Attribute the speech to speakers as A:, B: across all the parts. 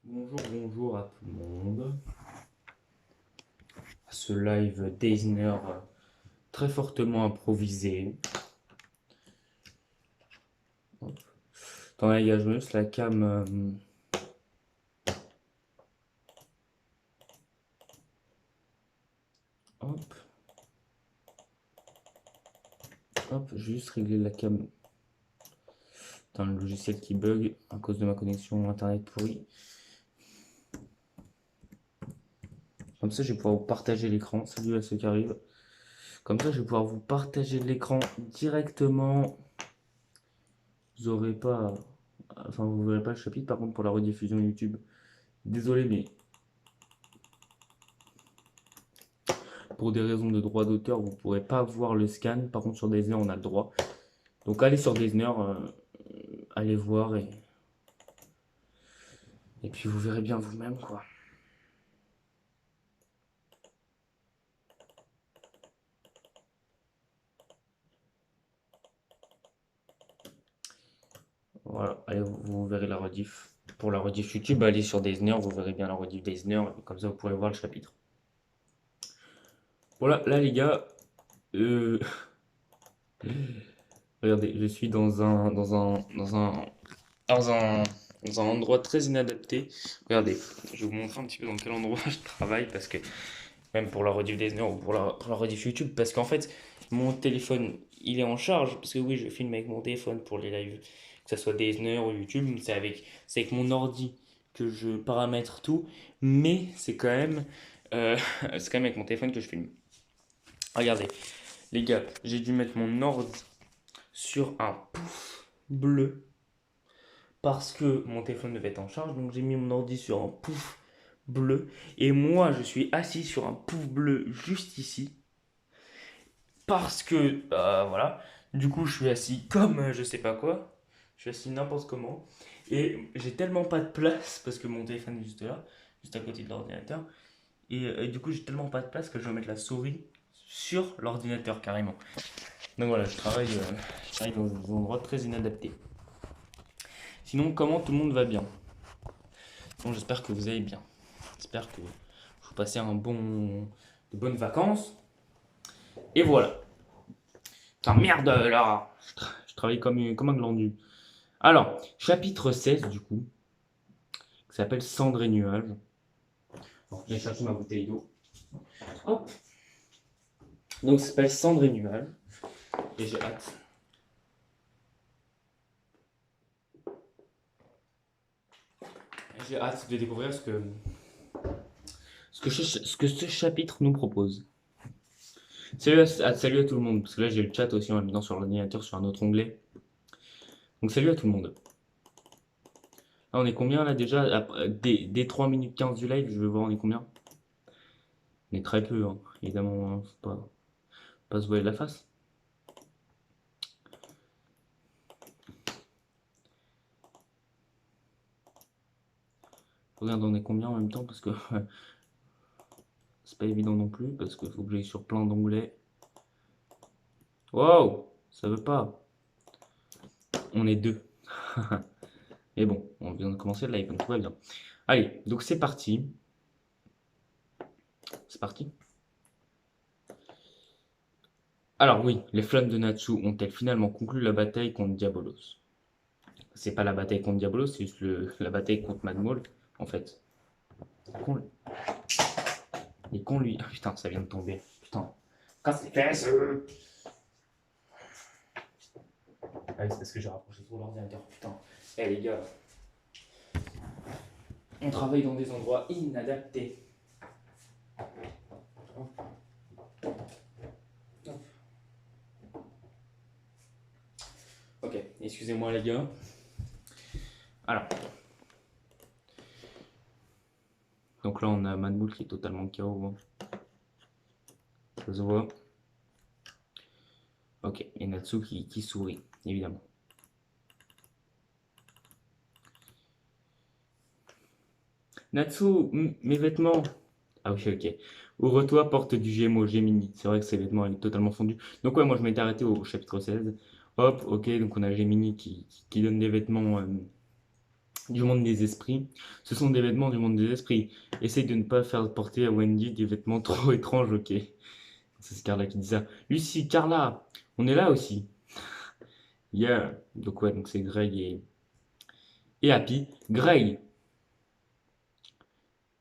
A: Bonjour, bonjour à tout le monde. Ce live Deisner très fortement improvisé. Hop. Attends les gars, je me laisse la cam. Hop, hop, je vais juste régler la cam. Dans le logiciel qui bug à cause de ma connexion internet pourrie. Comme ça, je vais pouvoir vous partager l'écran. Salut à ceux qui arrivent. Comme ça, je vais pouvoir vous partager l'écran directement. Vous aurez pas. Enfin, vous verrez pas le chapitre. Par contre, pour la rediffusion YouTube, désolé, mais pour des raisons de droit d'auteur, vous ne pourrez pas voir le scan. Par contre, sur Deezer, on a le droit. Donc, allez sur Deezer, allez voir et puis vous verrez bien vous-même, quoi. Voilà, allez, vous verrez la rediff. Pour la rediff YouTube, allez sur Deezer, vous verrez bien la rediff Deezer. Comme ça, vous pourrez voir le chapitre. Voilà, là, les gars, euh, regardez, je suis dans un endroit très inadapté. Regardez, je vais vous montrer un petit peu dans quel endroit je travaille parce que même pour la rediff Disney ou pour la rediff YouTube, parce qu'en fait, mon téléphone, il est en charge, parce que oui, je filme avec mon téléphone pour les lives, que ce soit Disney ou YouTube, c'est avec mon ordi que je paramètre tout, mais c'est quand même, c'est quand même avec mon téléphone que je filme. Regardez, les gars, j'ai dû mettre mon ordi sur un pouf bleu, parce que mon téléphone devait être en charge, donc j'ai mis mon ordi sur un pouf bleu, et moi, je suis assis sur un pouf bleu juste ici, parce que voilà, du coup je suis assis comme je sais pas quoi, je suis assis n'importe comment et j'ai tellement pas de place parce que mon téléphone est juste là, juste à côté de l'ordinateur et du coup j'ai tellement pas de place que je vais mettre la souris sur l'ordinateur carrément. Donc voilà, je travaille dans un endroit très inadapté. Sinon, comment tout le monde va bien? Bon, j'espère que vous allez bien. J'espère que vous passez de bonnes vacances. Et voilà. Putain, merde là! Je travaille comme un glandu. Alors, chapitre 16 du coup, qui s'appelle Cendres et nuages. Bon, j'ai cherché ma bouteille d'eau. Hop. Donc, ça s'appelle Cendres et nuages. Et j'ai hâte. J'ai hâte de découvrir ce que ce chapitre nous propose. Salut à tout le monde, parce que là j'ai le chat aussi en même temps sur l'ordinateur sur un autre onglet. Donc salut à tout le monde. Là, on est combien là déjà? Dès 3 minutes 15 du live, je vais voir on est combien. On est très peu, hein. Évidemment, hein, faut pas se voiler la face. Regarde, on est combien en même temps parce que c'est pas évident non plus parce qu'il faut que j'aille sur plein d'onglets. Wow, ça veut pas. On est deux. Mais bon, on vient de commencer le live, donc tout va bien. Allez, donc c'est parti. C'est parti. Alors oui, les flammes de Natsu ont-elles finalement conclu la bataille contre Diabolos? C'est pas la bataille contre Diabolos, c'est juste la bataille contre Mad Maul, en fait. Con, il est con lui. Ah, putain, ça vient de tomber. Putain. Casse les fesses. Ah oui, c'est parce que j'ai rapproché trop l'ordinateur. Putain. Eh les gars, on travaille dans des endroits inadaptés. Ok, excusez-moi les gars. Alors, donc là on a Mad qui est totalement KO. Ça se voit. Ok, et Natsu qui sourit, évidemment. Natsu, mes vêtements. Ah oui, ok. Ouvre-toi, porte du Gémeaux, Gemini. C'est vrai que ses vêtements, il est totalement fondu. Donc ouais, moi je m'étais arrêté au chapitre 16. Hop, ok, donc on a Gemini qui donne des vêtements du monde des esprits. Ce sont des vêtements du monde des esprits. Essaye de ne pas faire porter à Wendy des vêtements trop étranges, ok. C'est Carla qui dit ça. Lucie, Carla, on est là aussi. Yeah. Donc ouais, donc c'est Greg et Happy. Greg,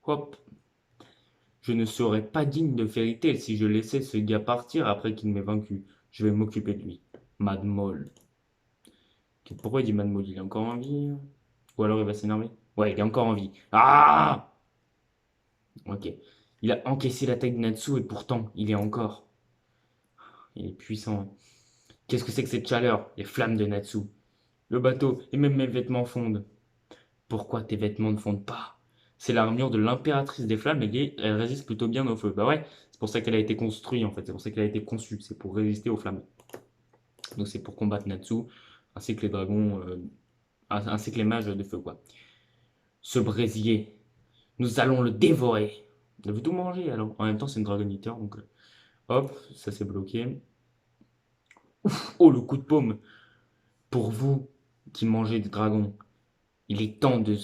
A: hop. Je ne serais pas digne de Fairy Tail si je laissais ce gars partir après qu'il m'ait vaincu. Je vais m'occuper de lui. Mad Moll. Pourquoi il dit Mad Moll? Il est encore en vie? Ou alors il va s'énerver? Ouais, il est encore en vie. Ah! Ok. Il a encaissé l'attaque de Natsu et pourtant, il est encore. Il est puissant. Qu'est-ce que c'est que cette chaleur? Les flammes de Natsu. Le bateau, et même mes vêtements fondent. Pourquoi tes vêtements ne fondent pas? C'est l'armure de l'impératrice des flammes, elle résiste plutôt bien au feu. Bah ouais, c'est pour ça qu'elle a été construite en fait, c'est pour ça qu'elle a été conçue, c'est pour résister aux flammes. Donc c'est pour combattre Natsu, ainsi que les dragons, ainsi que les mages de feu quoi. Ce brésier, nous allons le dévorer. Il veut tout manger alors. En même temps c'est une dragonniteur, donc hop, ça s'est bloqué. Oh le coup de paume. Pour vous qui mangez des dragons, il est temps de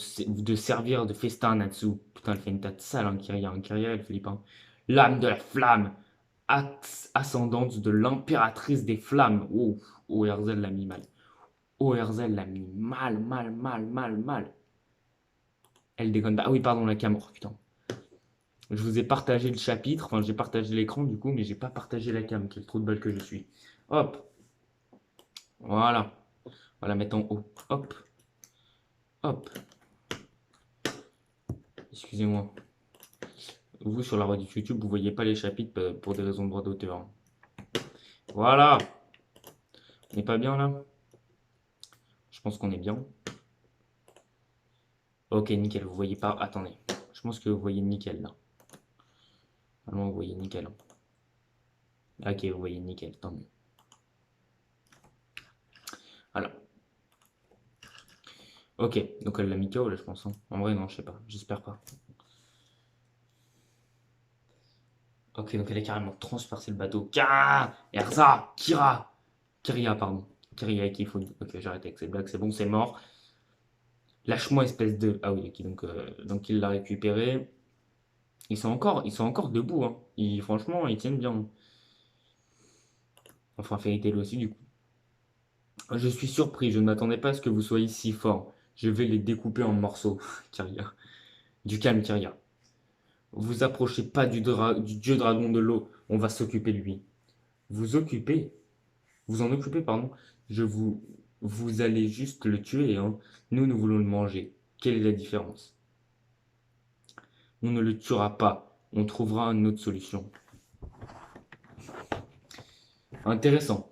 A: servir de festin à Natsu. Putain, elle fait une tête sale, hein, Kiria. Hein, Kiria, elle flippe. Hein. L'âme de la flamme, ascendante de l'impératrice des flammes. Oh, Oerzel l'a mis mal. Oerzel l'a mis mal, mal, mal, mal, mal. Elle déconne pas. Ah oui, pardon, la caméra. Oh, putain. Je vous ai partagé le chapitre, enfin j'ai partagé l'écran du coup, mais j'ai pas partagé la cam. Quel trou de balle que je suis. Hop, voilà. On va la mettre en haut. Hop, hop. Excusez-moi. Vous, sur la rediff YouTube, vous voyez pas les chapitres pour des raisons de droit d'auteur. Voilà. On n'est pas bien là? Je pense qu'on est bien. Ok, nickel. Vous voyez pas. Attendez. Je pense que vous voyez nickel là. Normalement, vous voyez nickel. Ok, vous voyez nickel. Tant mieux. Voilà. Ok, donc elle l'a mis KO là, je pense. Hein. En vrai, non, je sais pas. J'espère pas. Ok, donc elle a carrément transpercé le bateau. Kira! Erza! Kira! Kiria, pardon. Kiria qui faut. Ok, j'arrête avec ces blagues. C'est bon, c'est mort. Lâche-moi, espèce de. Ah oui, ok, donc il l'a récupéré. Ils sont encore debout. Hein. Franchement, ils tiennent bien. Enfin, Fairy Tail aussi, du coup. Je suis surpris, je ne m'attendais pas à ce que vous soyez si fort. Je vais les découper en morceaux. Kyria. Du calme, Kyria. Vous approchez pas du dieu dragon de l'eau. On va s'occuper de lui. Vous occupez Vous en occupez, pardon. Je vous. Vous allez juste le tuer, hein. Nous voulons le manger. Quelle est la différence? On ne le tuera pas. On trouvera une autre solution. Intéressant.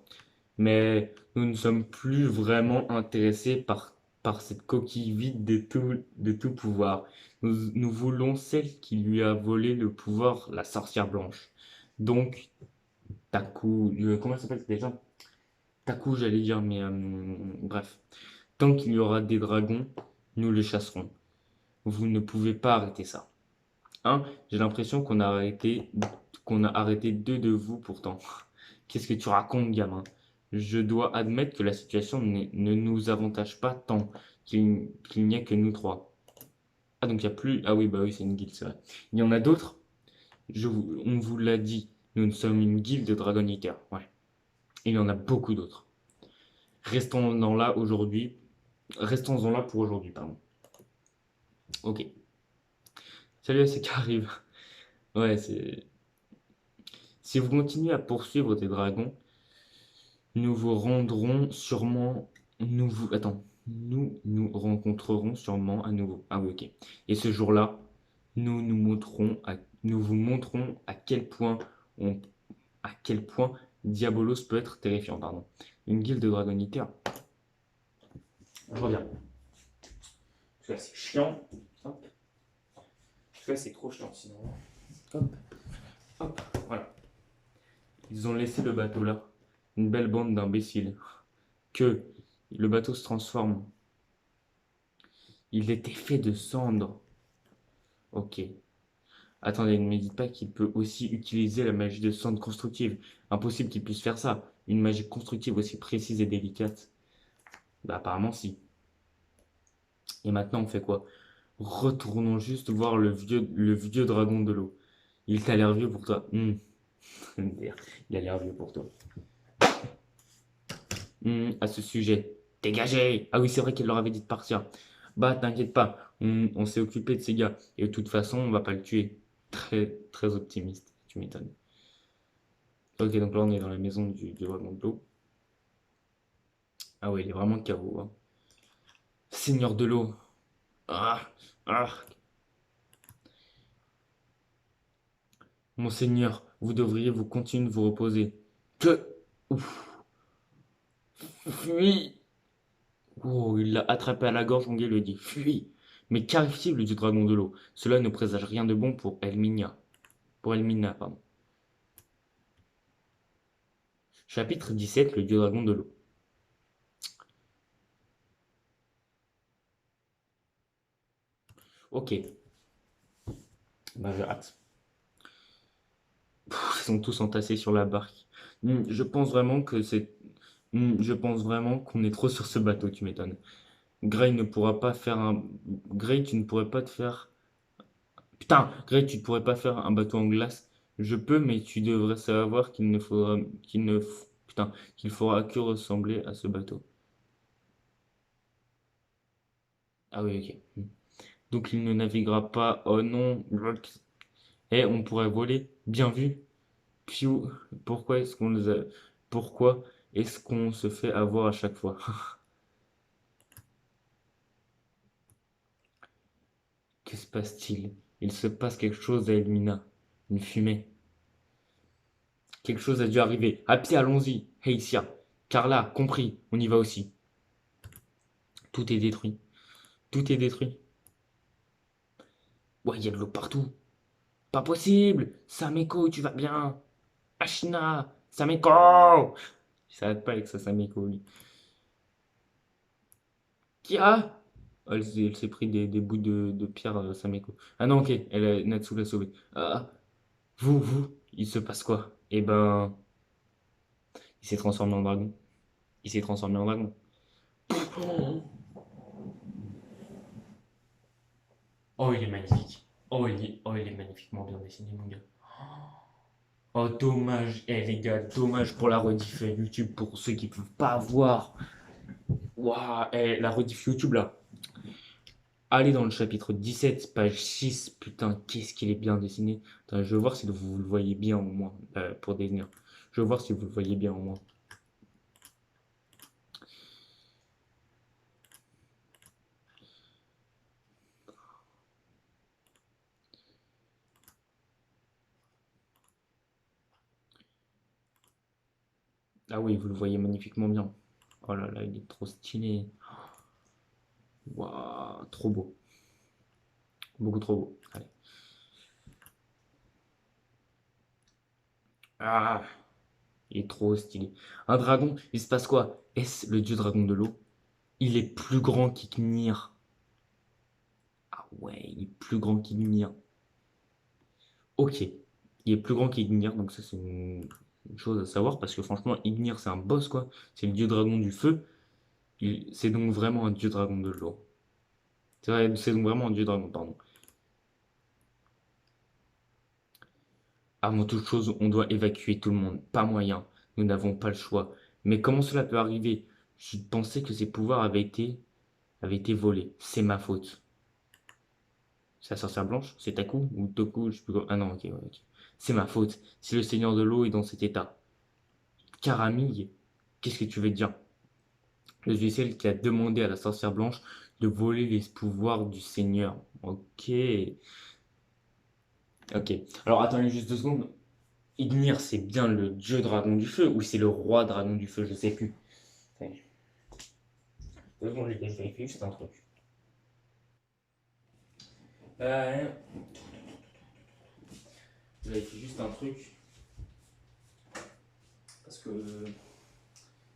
A: Mais nous ne sommes plus vraiment intéressés par cette coquille vide de tout pouvoir. Nous voulons celle qui lui a volé le pouvoir, la sorcière blanche. Donc, Taku, comment elle s'appelle déjà? Taku, j'allais dire, mais bref. Tant qu'il y aura des dragons, nous les chasserons. Vous ne pouvez pas arrêter ça. Hein? J'ai l'impression qu'on a arrêté deux de vous pourtant. Qu'est-ce que tu racontes, gamin? Je dois admettre que la situation ne nous avantage pas tant qu'il n'y a que nous trois. Ah, donc il n'y a plus. Ah oui, bah oui, c'est une guilde, c'est vrai. Il y en a d'autres? On vous l'a dit, nous sommes une guilde de dragonniqueurs. Ouais. Il y en a beaucoup d'autres. Restons-en là aujourd'hui. Restons-en là pour aujourd'hui, pardon. Ok. Salut, c'est qui arrive. Ouais, c'est. Si vous continuez à poursuivre des dragons, nous vous rendrons sûrement. Attends. Nous rencontrerons sûrement à nouveau. Ah oui, ok. Et ce jour-là, nous vous montrerons on, à quel point Diabolos peut être terrifiant, pardon. Une guilde de dragonniqueurs. Je reviens. Parce que là, c'est chiant. Hop. Parce que là, c'est trop chiant, sinon. Hop. Hop. Voilà. Ils ont laissé le bateau là. Une belle bande d'imbéciles. Que le bateau se transforme. Il était fait de cendres. Ok. Attendez, ne me dites pas qu'il peut aussi utiliser la magie de cendre constructive. Impossible qu'il puisse faire ça. Une magie constructive aussi précise et délicate. Bah apparemment si. Et maintenant, on fait quoi? Retournons juste voir le vieux dragon de l'eau. Il t'a l'air vieux pour toi. Il a l'air vieux pour toi. À ce sujet, dégagez! Ah oui, c'est vrai qu'il leur avait dit de partir. Bah, t'inquiète pas, on s'est occupé de ces gars. Et de toute façon, on va pas le tuer. Très, très optimiste, tu m'étonnes. Ok, donc là, on est dans la maison du dragon de l'eau. Ah ouais, il est vraiment KO, hein. Seigneur de l'eau. Ah, ah. Monseigneur, vous devriez vous continuer de vous reposer. Que... Ouf. Fuis! Oh, il l'a attrapé à la gorge, Ongué lui dit fuis! Mais qu'arrive-t-il du dragon de l'eau? Cela ne présage rien de bon pour Elminia. Pour Elmina, pardon. Chapitre 17, le dieu dragon de l'eau. Ok, bah j'ai hâte. Ils sont tous entassés sur la barque. Je pense vraiment que c'est. Je pense vraiment qu'on est trop sur ce bateau, tu m'étonnes. Gray ne pourra pas faire un. Gray, tu ne pourrais pas te faire. Putain, Gray, tu ne pourrais pas faire un bateau en glace. Je peux, mais tu devrais savoir qu'il ne faudra. Qu'il ne. Putain, qu'il faudra que ressembler à ce bateau. Ah oui, ok. Donc il ne naviguera pas. Oh non. Eh, on pourrait voler. Bien vu. Piou, pourquoi est-ce qu'on les a... Pourquoi est-ce qu'on se fait avoir à chaque fois? Que se passe-t-il? Il se passe quelque chose à Elmina. Une fumée. Quelque chose a dû arriver. À pied, allons-y. Heissia. Carla, compris. On y va aussi. Tout est détruit. Tout est détruit. Ouais, il y a de l'eau partout. Pas possible. Sameko, tu vas bien? Ashina. Sameko. Il s'arrête pas avec ça, Sameko, lui. Kira. Oh, elle s'est pris des bouts de pierre, Sameko. Ah non, ok. Natsu l'a sauvé. Ah, il se passe quoi? Eh ben, il s'est transformé en dragon. Il s'est transformé en dragon. Oh, il est magnifique. Oh, il est magnifiquement bien dessiné, mon gars. Oh, dommage. Eh, les gars, dommage pour la rediff YouTube, pour ceux qui peuvent pas voir. Waouh, eh, la rediff YouTube, là. Allez dans le chapitre 17, page 6. Putain, qu'est-ce qu'il est bien dessiné. Attends, je veux voir si vous le voyez bien au moins, pour définir. Je veux voir si vous le voyez bien au moins. Ah oui, vous le voyez magnifiquement bien. Oh là là, il est trop stylé. Waouh, trop beau. Beaucoup trop beau. Allez. Ah, il est trop stylé. Un dragon, il se passe quoi? Est-ce le dieu dragon de l'eau? Il est plus grand qu'Ignir. Ah ouais, il est plus grand qu'Ignir. Ok, il est plus grand qu'Ignir, donc ça c'est une chose à savoir parce que franchement, Ignir c'est un boss quoi. C'est le dieu dragon du feu. C'est donc vraiment un dieu dragon de l'eau. C'est donc vraiment un dieu dragon, pardon. Avant toute chose, on doit évacuer tout le monde. Pas moyen. Nous n'avons pas le choix. Mais comment cela peut arriver? Je pensais que ses pouvoirs avaient été volés. C'est ma faute. C'est la sorcière blanche? C'est Taku? Ou Toku? Je sais plus quoi. Ah non, ok, ouais, ok. C'est ma faute. Si le seigneur de l'eau est dans cet état. Caramille, qu'est-ce que tu veux dire? Je suis celle qui a demandé à la sorcière blanche de voler les pouvoirs du seigneur. Ok. Ok. Alors attendez juste 2 secondes. Ignir, c'est bien le dieu dragon du feu ou c'est le roi dragon du feu? Je sais plus. Attendez. 2 secondes, les gars, je vérifie juste un truc. Euh, je vérifie juste un truc. Parce que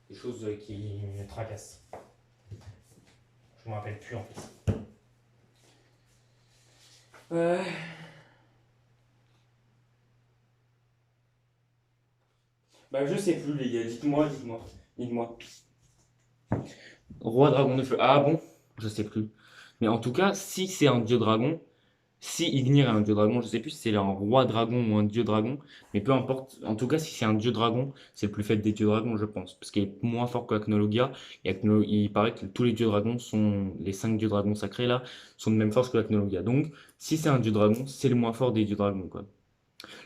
A: des choses qui me tracassent. Je me rappelle plus en fait. Euh, Bah je sais plus les gars, dites-moi. Roi dragon de feu. Ah bon? Je sais plus. Mais en tout cas, si c'est un dieu dragon, si Ignir est un dieu dragon, je sais plus si c'est un roi dragon ou un dieu dragon, mais peu importe. En tout cas, si c'est un dieu dragon, c'est le plus faible des dieux dragons, je pense. Parce qu'il est moins fort que Acnologia. Et il paraît que tous les dieux dragons sont, les 5 dieux dragons sacrés là, sont de même force que Acnologia. Donc, si c'est un dieu dragon, c'est le moins fort des dieux dragons, quoi.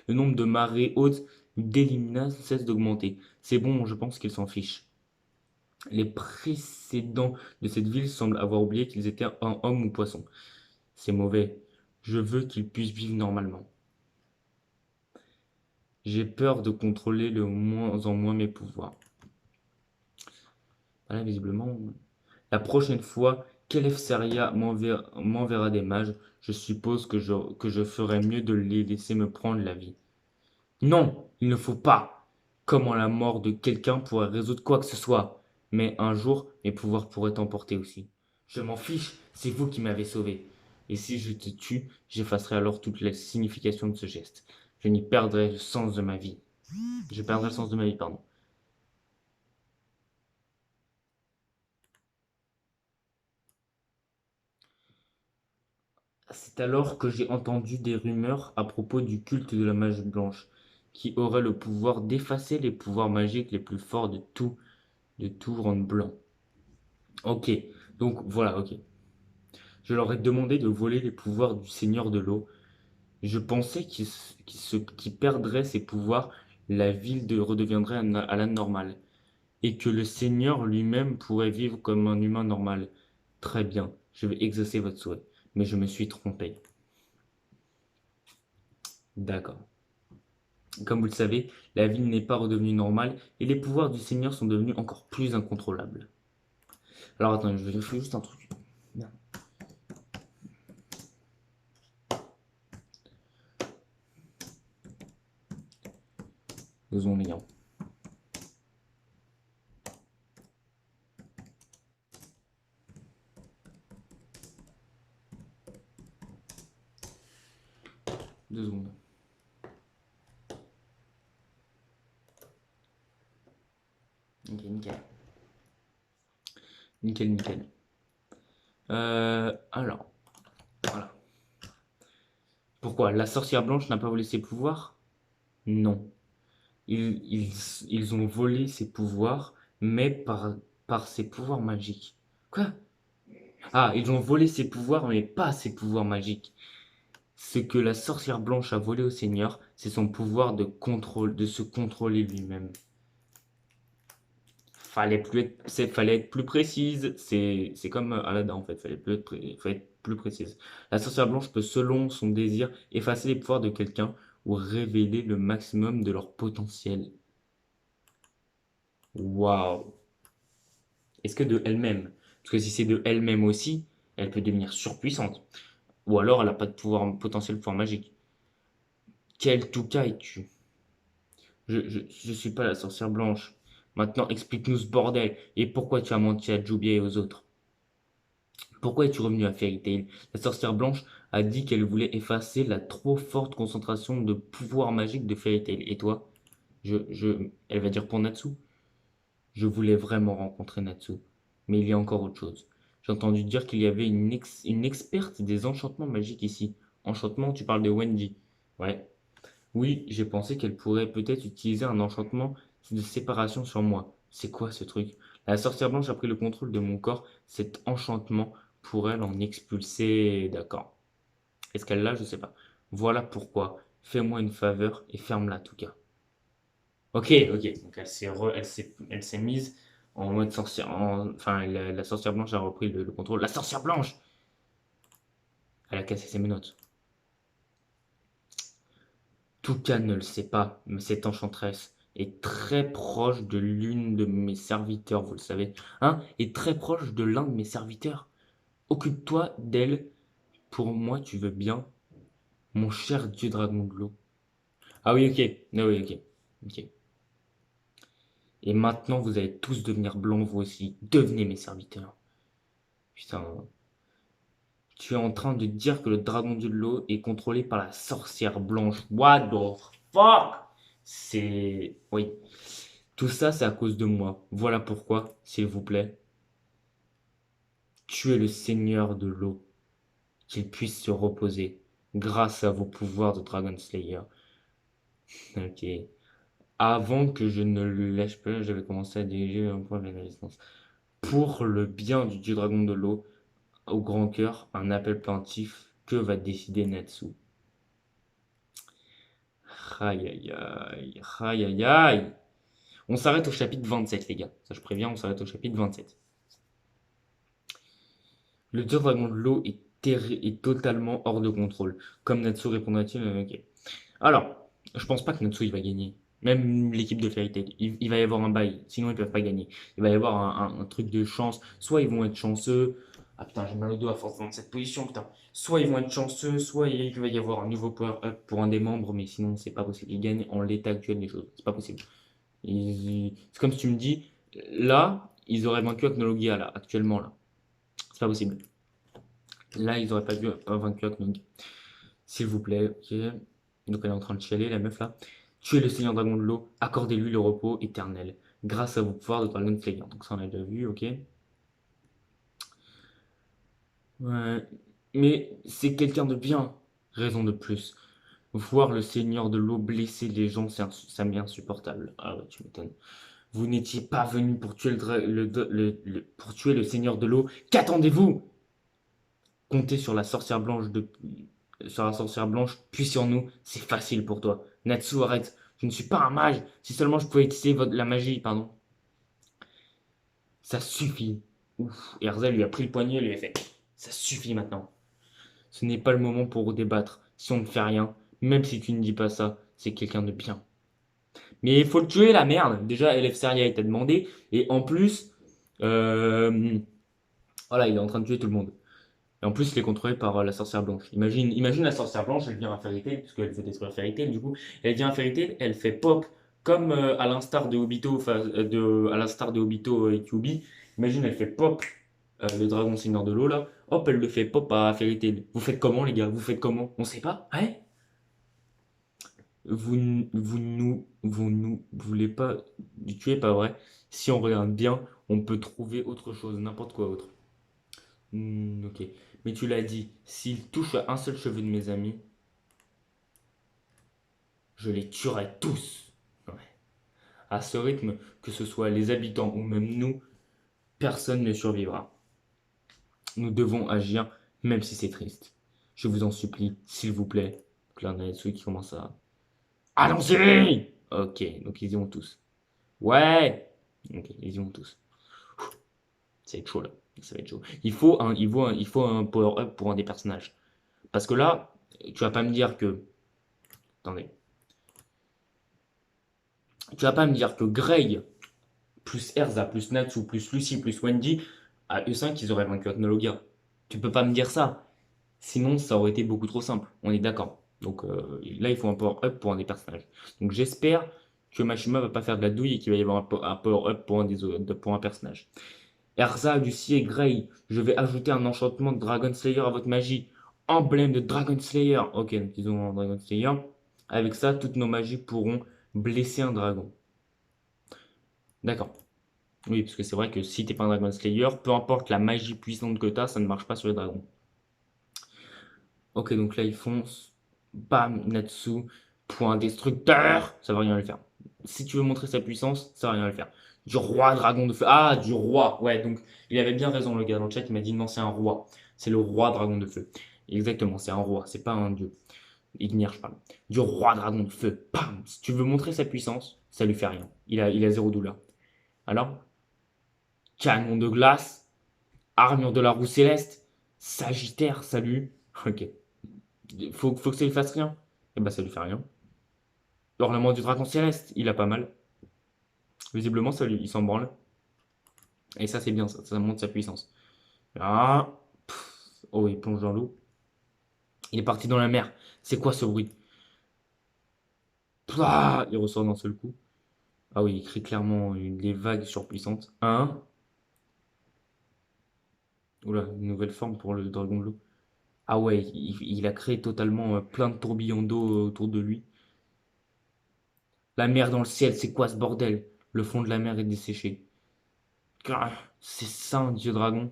A: Le nombre de marées hautes d'Elimina cesse d'augmenter. C'est bon, je pense qu'ils s'en fichent. Les précédents de cette ville semblent avoir oublié qu'ils étaient un homme ou poisson. C'est mauvais. Je veux qu'ils puissent vivre normalement. J'ai peur de contrôler de moins en moins mes pouvoirs. Voilà, visiblement. La prochaine fois qu'Elefsaria m'enverra des mages, je suppose que je ferai mieux de les laisser me prendre la vie. Non, il ne faut pas. Comment la mort de quelqu'un pourrait résoudre quoi que ce soit? Mais un jour, mes pouvoirs pourraient t'emporter aussi. Je m'en fiche, c'est vous qui m'avez sauvé. Et si je te tue, j'effacerai alors toute la signification de ce geste. Je n'y perdrai le sens de ma vie. Je perdrai le sens de ma vie, pardon. C'est alors que j'ai entendu des rumeurs à propos du culte de la magie blanche, qui aurait le pouvoir d'effacer les pouvoirs magiques les plus forts de tout rendre blanc. Ok, donc voilà, ok. Je leur ai demandé de voler les pouvoirs du Seigneur de l'eau. Je pensais qu'il perdrait ses pouvoirs, la ville redeviendrait à la normale, et que le Seigneur lui-même pourrait vivre comme un humain normal. Très bien, je vais exaucer votre souhait, mais je me suis trompé. D'accord. Comme vous le savez, la ville n'est pas redevenue normale, et les pouvoirs du Seigneur sont devenus encore plus incontrôlables. Alors attends, je vérifie juste un truc. Merde. 2 secondes, les gars. 2 secondes. Ok, nickel. Nickel, nickel. Alors, voilà. Pourquoi? La sorcière blanche n'a pas volé ses pouvoirs? Non. Ils, ils, ils ont volé ses pouvoirs, mais par ses pouvoirs magiques. Quoi? Ah, ils ont volé ses pouvoirs, mais pas ses pouvoirs magiques. Ce que la sorcière blanche a volé au Seigneur, c'est son pouvoir de contrôle, de se contrôler lui-même. Fallait être plus précise. C'est comme Aladdin en fait. Fallait être plus précise. La sorcière blanche peut, selon son désir, effacer les pouvoirs de quelqu'un ou révéler le maximum de leur potentiel. Waouh! Est-ce que de elle-même? Parce que si c'est de elle-même aussi, elle peut devenir surpuissante. Ou alors elle n'a pas de pouvoir potentiel pouvoir magique. Quel tout cas es-tu? Je suis pas la sorcière blanche. Maintenant, explique-nous ce bordel. Et pourquoi tu as menti à Jubia et aux autres? Pourquoi es-tu revenu à Fairy Tail? La sorcière blanche a dit qu'elle voulait effacer la trop forte concentration de pouvoir magique de Fairy Tail. Et toi? Elle va dire pour Natsu. Je voulais vraiment rencontrer Natsu. Mais il y a encore autre chose. J'ai entendu dire qu'il y avait une experte des enchantements magiques ici. Enchantement, tu parles de Wendy. Ouais. Oui, j'ai pensé qu'elle pourrait peut-être utiliser un enchantement de séparation sur moi. C'est quoi ce truc? La sorcière blanche a pris le contrôle de mon corps. Cet enchantement pourrait l'en expulser. D'accord. Est-ce qu'elle l'a? Je sais pas. Voilà pourquoi. Fais-moi une faveur et ferme-la en tout cas. Ok, ok. Donc elle s'est mise en mode sorcière. Enfin, la sorcière blanche a repris le contrôle. La sorcière blanche! Elle a cassé ses menottes. Toucan ne le sait pas, mais cette enchanteresse est très proche de l'une de mes serviteurs, vous le savez. Hein? Est très proche de l'un de mes serviteurs. Occupe-toi d'elle. Pour moi, tu veux bien, mon cher dieu dragon de l'eau. Ah oui, ok. Ah oui, ok. Ok. Et maintenant, vous allez tous devenir blancs, vous aussi. Devenez mes serviteurs. Putain. Tu es en train de dire que le dragon de l'eau est contrôlé par la sorcière blanche. What the fuck? C'est... Oui. Tout ça, c'est à cause de moi. Voilà pourquoi, s'il vous plaît, tuez le seigneur de l'eau. qu'il puisse se reposer grâce à vos pouvoirs de Dragon Slayer. Ok. Avant que je ne le lâche pas, je vais commencer à diriger un point de la résistance. Pour le bien du dieu dragon de l'eau, au grand cœur, un appel plaintif, que va décider Natsu? Aïe aïe aïe, aïe aïe aïe. On s'arrête au chapitre 27, les gars. Ça, je préviens, on s'arrête au chapitre 27. Le dieu dragon de l'eau est totalement hors de contrôle. Comme Natsu répondra-t-il? Ok. Alors, je pense pas que Natsu il va gagner. Même l'équipe de Fairy Tail. Il va y avoir un bail, sinon ils peuvent pas gagner. Il va y avoir un truc de chance. Soit ils vont être chanceux. Ah putain, j'ai mal au dos à force d'être dans cette position, putain. Soit ils vont être chanceux, soit il va y avoir un nouveau power-up pour un des membres, mais sinon c'est pas possible. Ils gagnent en l'état actuel des choses. C'est pas possible. C'est comme si tu me dis, là, ils auraient vaincu Aknologia, là, actuellement, là. C'est pas possible. Là, ils auraient pas dû vaincu Aknologia. S'il vous plaît, ok. Donc elle est en train de chialer, la meuf là. Tuez le Seigneur Dragon de l'eau, accordez-lui le repos éternel, grâce à vos pouvoirs de Dragon Slayer. Donc ça on a déjà vu, ok. Ouais. Mais c'est quelqu'un de bien. Raison de plus. Voir le Seigneur de l'eau blesser les gens, ça m'est insupportable. Ah ouais, tu m'étonnes. Vous n'étiez pas venu pour tuer pour tuer le Seigneur de l'eau. Qu'attendez-vous? Comptez sur la sorcière blanche, puis sur nous, c'est facile pour toi. Natsu, arrête. Je ne suis pas un mage. Si seulement je pouvais utiliser la magie, pardon. Ça suffit. Ouf. Et Erza lui a pris le poignet et lui a fait. Ça suffit maintenant. Ce n'est pas le moment pour débattre. Si on ne fait rien, même si tu ne dis pas ça, c'est quelqu'un de bien. Mais il faut le tuer, la merde. Déjà, LF Seria t'a demandé. Et en plus, euh, voilà, il est en train de tuer tout le monde. Et en plus, il est contrôlé par la sorcière blanche. Imagine la sorcière blanche, elle vient à Fairy Tail, puisqu'elle veut détruire Fairy Tail, du coup. Elle vient à Fairy Tail, elle fait pop, comme à l'instar de Obito, à l'instar de Obito et Kyuubi. Imagine, elle fait pop le dragon seigneur de l'eau, là. Hop, elle le fait pop à Fairy Tail. Vous faites comment, les gars? Vous faites comment? On sait pas? Ouais? Vous nous voulez pas du tuer, pas vrai? Si on regarde bien, on peut trouver autre chose, n'importe quoi autre. Ok. Mais tu l'as dit, s'il touche à un seul cheveu de mes amis, je les tuerai tous. Ouais. À ce rythme, que ce soit les habitants ou même nous, personne ne survivra. Nous devons agir, même si c'est triste. Je vous en supplie, s'il vous plaît. Claire Natsu qui commence à... Allons-y! Ok, donc ils y vont tous. Ouais! Ok, ils y vont tous. Ça va être chaud là. Ça va être chaud. Il faut un power-up pour un des personnages. Parce que là, tu vas pas me dire que... Attendez. Tu vas pas me dire que Grey, plus Erza, plus Natsu, plus Lucy, plus Wendy, à eux 5 ils auraient vaincu Ethnologia. Tu peux pas me dire ça. Sinon, ça aurait été beaucoup trop simple. On est d'accord. Donc là, il faut un power-up pour un des personnages. Donc j'espère que Mashima va pas faire de la douille et qu'il va y avoir un power-up pour un personnage. Erza, Lucy et Grey, je vais ajouter un enchantement de Dragon Slayer à votre magie. Emblème de Dragon Slayer. Ok, donc ils ont un Dragon Slayer. Avec ça, toutes nos magies pourront blesser un dragon. D'accord. Oui, parce que c'est vrai que si t'es pas un Dragon Slayer, peu importe la magie puissante que t'as, ça ne marche pas sur les dragons. Ok, donc là ils foncent. Bam, Natsu, point destructeur. Ça va rien lui faire. Si tu veux montrer sa puissance, ça va rien lui faire. Du roi dragon de feu. Ah, du roi. Ouais, donc il avait bien raison le gars dans le chat, il m'a dit non, c'est un roi. C'est le roi dragon de feu. Exactement, c'est un roi, c'est pas un dieu. Ignire, je parle. Du roi dragon de feu. Bam. Si tu veux montrer sa puissance, ça lui fait rien. Il a zéro douleur. Alors, canon de glace, armure de la roue céleste, Sagittaire, salut. Ok. Faut que ça lui fasse rien. Et bah ça lui fait rien. L'ornement du dragon céleste, il a pas mal. Visiblement, il s'en branle. Et ça, c'est bien, ça montre sa puissance. Ah. Oh, il plonge dans l'eau. Il est parti dans la mer. C'est quoi ce bruit? Pouah, il ressort d'un seul coup. Ah oui, il crie clairement des vagues surpuissantes. Un. Oula, une nouvelle forme pour le dragon de l'eau. Ah ouais, il a créé totalement plein de tourbillons d'eau autour de lui. La mer dans le ciel, c'est quoi ce bordel? Le fond de la mer est desséché. Ah, c'est ça un dieu dragon.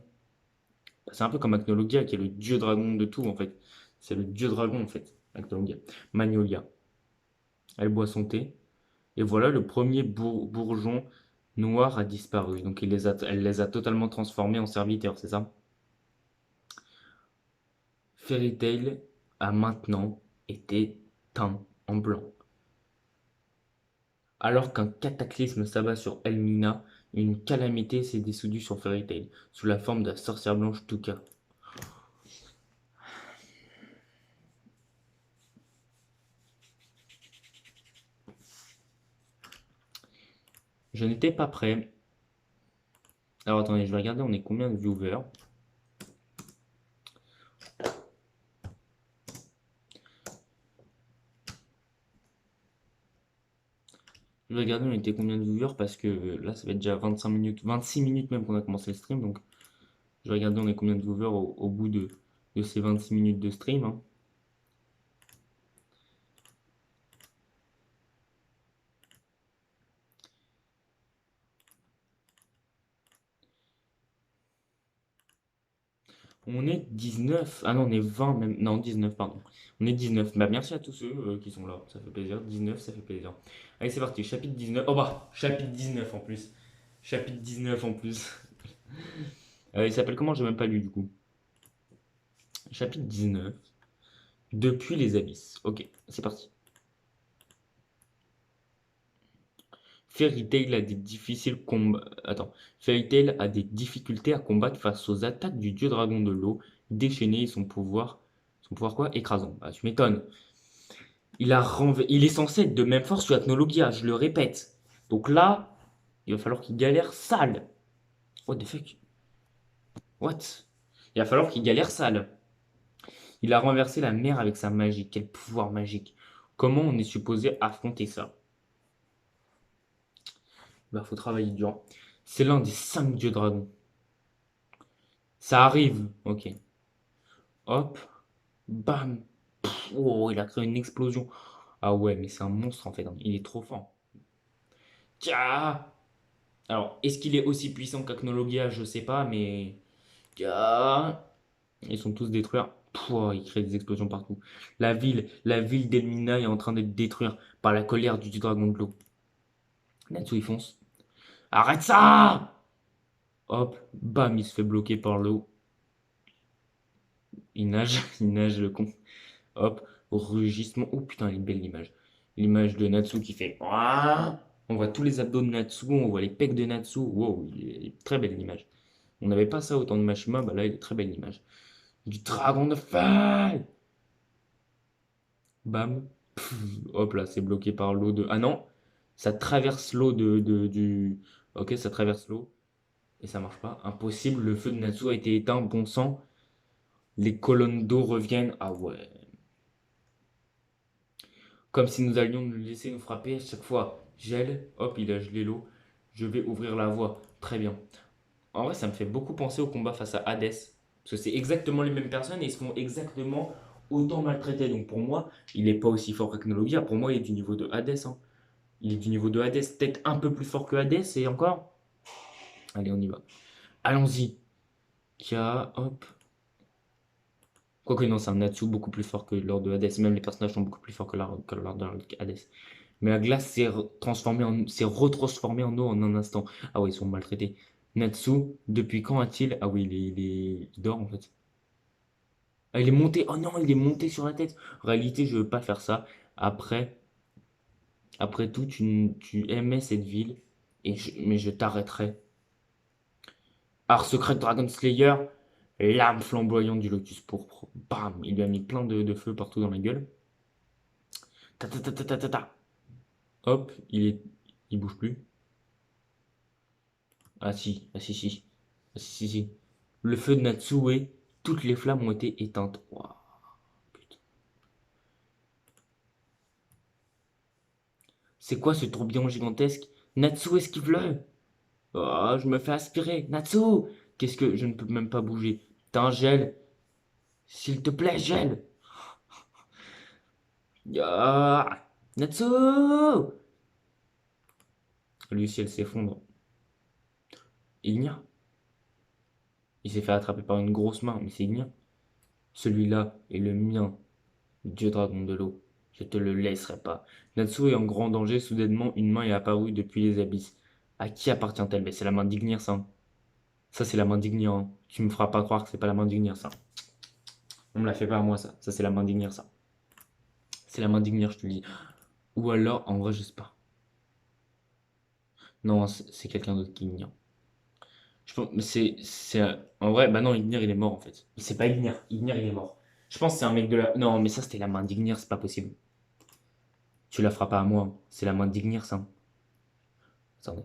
A: C'est un peu comme Agnologia, qui est le dieu dragon de tout, en fait. C'est le dieu dragon, en fait, Agnologia. Magnolia. Elle boit son thé. Et voilà, le premier bourgeon noir a disparu. Donc elle les a totalement transformés en serviteurs, c'est ça? Fairy Tail a maintenant été teint en blanc. Alors qu'un cataclysme s'abat sur Elmina, une calamité s'est descendue sur Fairy Tail, sous la forme de la sorcière blanche Tuka. Je n'étais pas prêt. Alors attendez, je vais regarder, on est combien de viewers? Je vais regarder, on était combien de viewers parce que là, ça va être déjà 25 minutes, 26 minutes même qu'on a commencé le stream. Donc, je vais regarder, on est combien de viewers au bout de ces 26 minutes de stream, hein. On est 19. Ah non, on est 20 même. Non, 19, pardon. On est 19. Bah, merci à tous ceux qui sont là. Ça fait plaisir. 19, ça fait plaisir. Allez, c'est parti. Chapitre 19. Oh bah, chapitre 19 en plus. Chapitre 19 en plus. Il s'appelle comment? J'ai même pas lu du coup. Chapitre 19. Depuis les abysses. Ok, c'est parti. Fairy Tail a des difficiles combats. Attends. Fairy Tail a des difficultés à combattre face aux attaques du dieu dragon de l'eau, déchaîné et son pouvoir. Son pouvoir quoi? Écrasant. Bah, tu m'étonnes. Il est censé être de même force que Athnologia, je le répète. Donc là, il va falloir qu'il galère sale. What the fuck? What? Il va falloir qu'il galère sale. Il a renversé la mer avec sa magie. Quel pouvoir magique. Comment on est supposé affronter ça? Bah, faut travailler dur. C'est l'un des 5 dieux dragons. Ça arrive. Ok. Hop. Bam. Oh, il a créé une explosion. Ah ouais, mais c'est un monstre en fait, hein. Il est trop fort. Tiens. Alors, est-ce qu'il est aussi puissant qu'Acnologia? Je sais pas, mais. Tiens. Ils sont tous détruits. Pouah, il crée des explosions partout. La ville d'Elmina est en train d'être détruite par la colère du dragon de l'eau. Natsu, il fonce. Arrête ça! Hop, bam, il se fait bloquer par l'eau. Il nage, il nage le con. Hop, rugissement. Oh putain, elle est belle l'image. L'image de Natsu qui fait. Ouah. On voit tous les abdos de Natsu, on voit les pecs de Natsu. Wow, il est très belle l'image. On n'avait pas ça autant de Mashima, bah là, il est très belle l'image. Du dragon de feu! Bam. Pff, hop là, c'est bloqué par l'eau de. Ah non! Ça traverse l'eau du. Ok, ça traverse l'eau. Et ça marche pas. Impossible, le feu de Natsu a été éteint. Bon sang. Les colonnes d'eau reviennent. Ah ouais. Comme si nous allions nous laisser nous frapper à chaque fois. Gel, hop, il a gelé l'eau. Je vais ouvrir la voie. Très bien. En vrai, ça me fait beaucoup penser au combat face à Hades. Parce que c'est exactement les mêmes personnes et ils se font exactement autant maltraiter. Donc pour moi, il n'est pas aussi fort qu'Acnologia. Pour moi, il est du niveau de Hades, hein. Il est du niveau de Hades, peut-être un peu plus fort que Hades et encore. Allez, on y va. Allons-y. Kia, hop. Quoique non, c'est un Natsu beaucoup plus fort que lors de Hades. Même les personnages sont beaucoup plus forts que lors de Hades. Mais la glace s'est retransformée en eau en un instant. Ah ouais, ils sont maltraités. Natsu, depuis quand a-t-il. Ah oui, il dort en fait. Ah, il est monté. Oh non, il est monté sur la tête. En réalité, je veux pas faire ça. Après, après tout, tu aimais cette ville. Mais je t'arrêterai. Art secret Dragon Slayer, l'arme flamboyante du lotus pourpre. Bam, il lui a mis plein de feu partout dans la gueule. Ta ta ta ta ta ta ta. Hop, il bouge plus. Ah si, ah si si. Ah, si si si. Le feu de Natsue, toutes les flammes ont été éteintes. Waouh, putain. C'est quoi ce tourbillon gigantesque? Natsu, esquive-le! Oh, je me fais aspirer. Natsu! Qu'est-ce que... Je ne peux même pas bouger. T'as un gel. S'il te plaît, gel! Ah, Natsu! Le ciel s'effondre. Il n'y a Il s'est fait attraper par une grosse main, mais c'est Ignir. Celui-là est le mien, dieu dragon de l'eau. Je te le laisserai pas. Natsu est en grand danger. Soudainement, une main est apparue depuis les abysses. À qui appartient-elle? Ben, c'est la main d'Ignir, ça, hein. Ça, c'est la main d'Ignir, hein. Tu me feras pas croire que c'est pas la main d'Ignir, ça. On me la fait pas à moi, ça. Ça, c'est la main d'Ignir, ça. C'est la main d'Ignir, je te le dis. Ou alors, en vrai, je sais pas. Non, c'est quelqu'un d'autre qui Ignir. Je pense, mais en vrai, bah non, Ignir, il est mort, en fait. C'est pas Ignir. Ignir, il est mort. Je pense que c'est un mec de la. Non, mais ça, c'était la main d'Ignir, c'est pas possible. Tu la feras pas à moi, hein. C'est la main d'Ignir, ça. Attendez,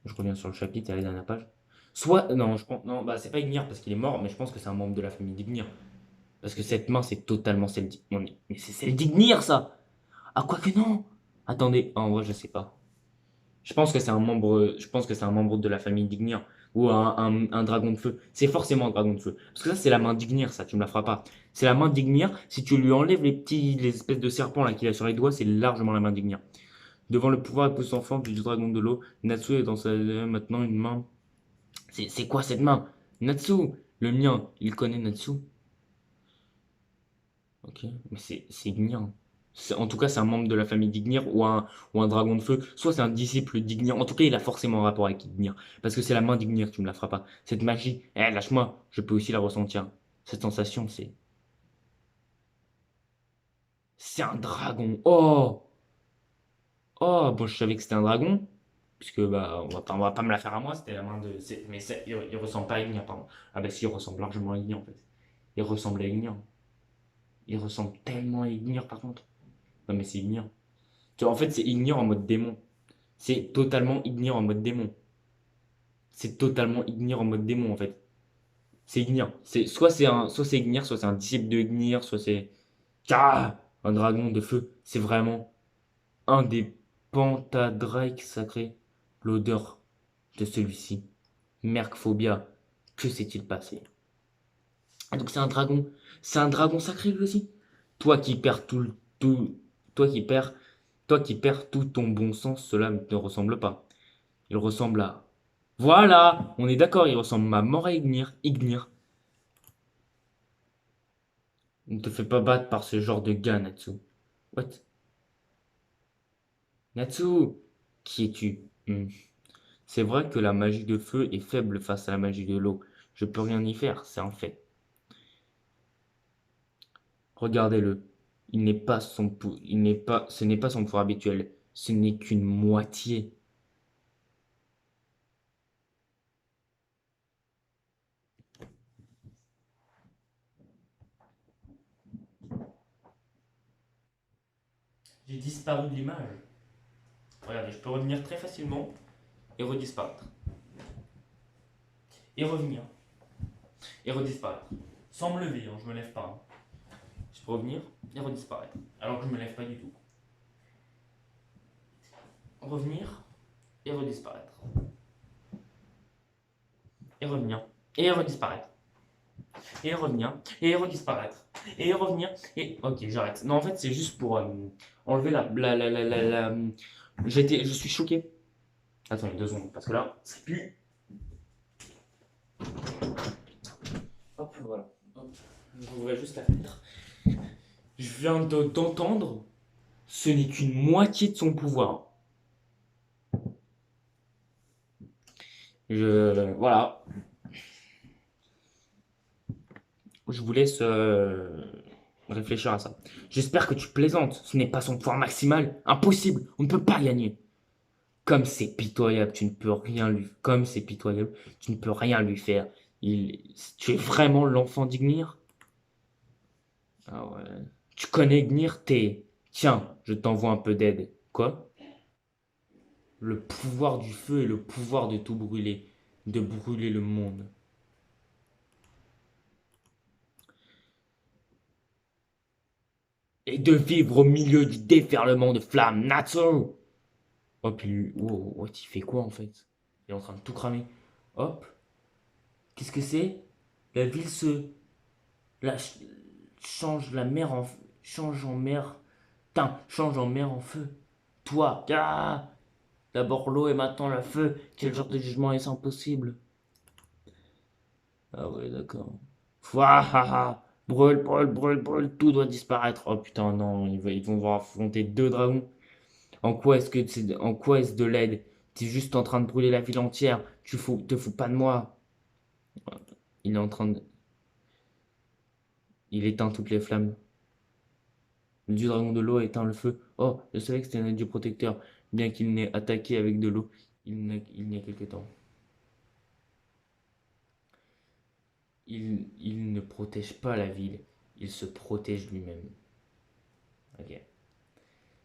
A: je reviens sur le chapitre à la dernière page. Soit, non, je pense, non, bah c'est pas Ignir parce qu'il est mort, mais je pense que c'est un membre de la famille d'Ignir. Parce que cette main, c'est totalement celle d'Ignir. Non, mais c'est celle d'Ignir, ça! Ah, quoi que non! Attendez, en vrai, je sais pas. Je pense que c'est un membre de la famille d'Ignir. Ou un dragon de feu. C'est forcément un dragon de feu. Parce que ça, c'est la main d'Ignir, ça, tu me la feras pas. C'est la main d'Ignir. Si tu lui enlèves les espèces de serpents là qu'il a sur les doigts, c'est largement la main d'Ignir. Devant le pouvoir épousant forme du dragon de l'eau, Natsu est dans sa maintenant une main. C'est quoi cette main? Natsu, le mien, il connaît Natsu. Ok, mais c'est Ignir. En tout cas, c'est un membre de la famille d'Ignir ou un dragon de feu. Soit c'est un disciple d'Ignir. En tout cas, il a forcément un rapport avec Ignir. Parce que c'est la main d'Ignir, tu me la feras pas. Cette magie, eh, lâche-moi, je peux aussi la ressentir. Cette sensation, c'est. C'est un dragon. Oh! Oh, bon, je savais que c'était un dragon. Puisque, bah, on va pas me la faire à moi, c'était la main de. Mais il ressemble pas à Ignir, pardon. Ah, bah, si, il ressemble largement à Ignir, en fait. Il ressemble à Ignir. Il ressemble tellement à Ignir, par contre. Non, mais c'est Ignir. Tu vois, en fait, c'est Ignir en mode démon. C'est totalement Ignir en mode démon. C'est totalement Ignir en mode démon, en fait. C'est Ignir. Soit c'est Ignir, soit c'est un disciple de Ignir, soit c'est. Ah! Un dragon de feu. C'est vraiment un des pentadraques sacrés. L'odeur de celui-ci. Mercphobia. Que s'est-il passé? Ah, donc c'est un dragon. C'est un dragon sacré lui aussi. Toi qui perds tout, toi qui perds, toi qui perds tout ton bon sens, cela ne te ressemble pas. Il ressemble à. Voilà, on est d'accord, il ressemble à mort à Ignir. Ignir. Ne te fais pas battre par ce genre de gars, Natsu. What? Natsu! Qui es-tu? C'est vrai que la magie de feu est faible face à la magie de l'eau. Je peux rien y faire, c'est un fait. Regardez-le. Ce n'est pas son pouvoir habituel. Ce n'est qu'une moitié. J'ai disparu de l'image. Regardez, je peux revenir très facilement et redisparaître. Et revenir. Et redisparaître. Sans me lever, hein, je me lève pas, hein. Je peux revenir et redisparaître. Alors que je me lève pas du tout. Revenir et redisparaître. Et revenir et redisparaître. Et revenir et redisparaître. Et revenir et. Ok, j'arrête. Non, en fait, c'est juste pour enlever je suis choqué. Attendez 2 secondes, parce que là, c'est plus. Hop, voilà. Hop. J'ouvrais juste la fenêtre. Je viens d'entendre, ce n'est qu'une moitié de son pouvoir. Voilà. Je vous laisse réfléchir à ça. J'espère que tu plaisantes. Ce n'est pas son pouvoir maximal. Impossible. On ne peut pas gagner. Comme c'est pitoyable, tu ne peux rien lui. Comme c'est pitoyable, tu ne peux rien lui faire. Tu es vraiment l'enfant d'Ignir? Ah ouais. Tu connais Ignir? Tiens, je t'envoie un peu d'aide. Quoi? Le pouvoir du feu et le pouvoir de tout brûler. De brûler le monde. Et de vivre au milieu du déferlement de flammes. Natsu! Hop, what, il fait quoi en fait? Il est en train de tout cramer. Hop. Qu'est-ce que c'est? La ville se. La, change la mer en. Change en mer. Putain, change en mer en feu. Toi. Ah, d'abord l'eau et maintenant le feu. Quel genre de jugement est-ce impossible? Ah ouais, d'accord. Ouah, brûle, brûle, brûle, brûle, tout doit disparaître. Oh putain, non, ils vont devoir affronter deux dragons. En quoi est-ce de l'aide? T'es juste en train de brûler la ville entière. Te fous pas de moi. Il est en train de, il éteint toutes les flammes. Le dieu dragon de l'eau a éteint le feu. Oh, je savais que c'était un dieu protecteur, bien qu'il n'ait attaqué avec de l'eau il y a quelque temps. Il ne protège pas la ville, il se protège lui-même. Ok.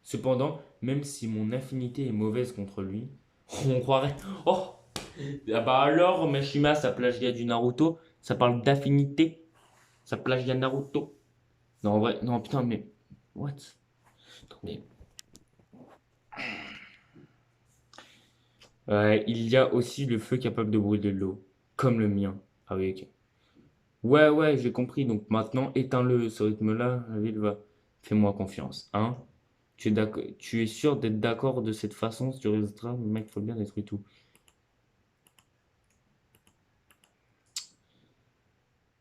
A: Cependant, même si mon affinité est mauvaise contre lui, on croirait. Oh! Ah bah alors, Mashima, ça plagiat du Naruto, ça parle d'affinité, ça plagiat Naruto. Non, en vrai, non, putain, mais. What? Attendez. Il y a aussi le feu capable de brûler de l'eau, comme le mien. Ah oui, ok. Ouais, ouais, j'ai compris. Donc maintenant, éteins-le. Ce rythme-là, la ville va. Fais-moi confiance, hein? Tu es sûr d'être d'accord de cette façon? Si tu resteras, mec, faut bien détruire tout.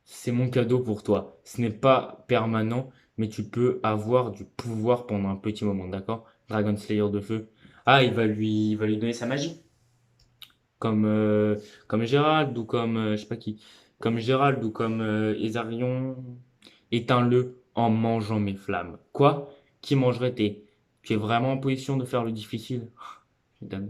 A: C'est mon cadeau pour toi. Ce n'est pas permanent, mais tu peux avoir du pouvoir pendant un petit moment, d'accord? Dragon Slayer de feu. Ah, il va lui donner sa magie. Comme, comme Gérald ou comme, je sais pas qui. Comme Gérald ou comme Ezarion. Éteins-le en mangeant mes flammes. Quoi? Qui mangerait tes... Tu es vraiment en position de faire le difficile? Putain.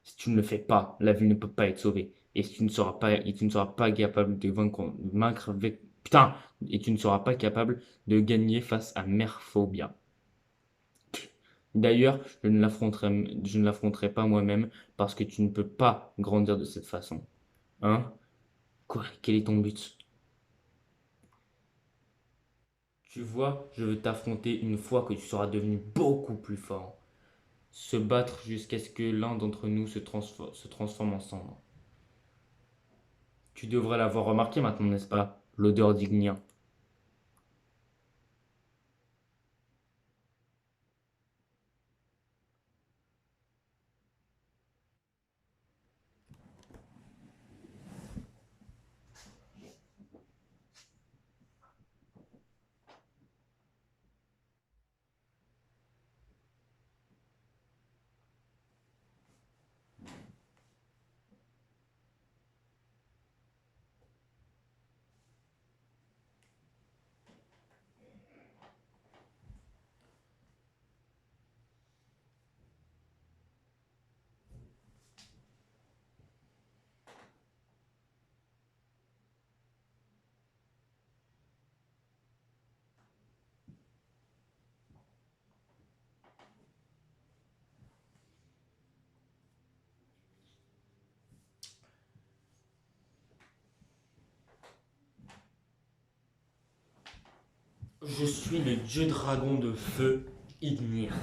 A: Si tu ne le fais pas, la ville ne peut pas être sauvée. Et tu ne seras pas capable de vaincre avec... Putain! Et tu ne seras pas capable de gagner face à Merphobia. D'ailleurs, je ne l'affronterai pas moi-même parce que tu ne peux pas grandir de cette façon. Hein? Quoi? Quel est ton but? Tu vois, je veux t'affronter une fois que tu seras devenu beaucoup plus fort. Se battre jusqu'à ce que l'un d'entre nous se transforme en cendre. Tu devrais l'avoir remarqué maintenant, n'est-ce pas? L'odeur d'Ignia. Je suis le dieu dragon de feu, Ignir.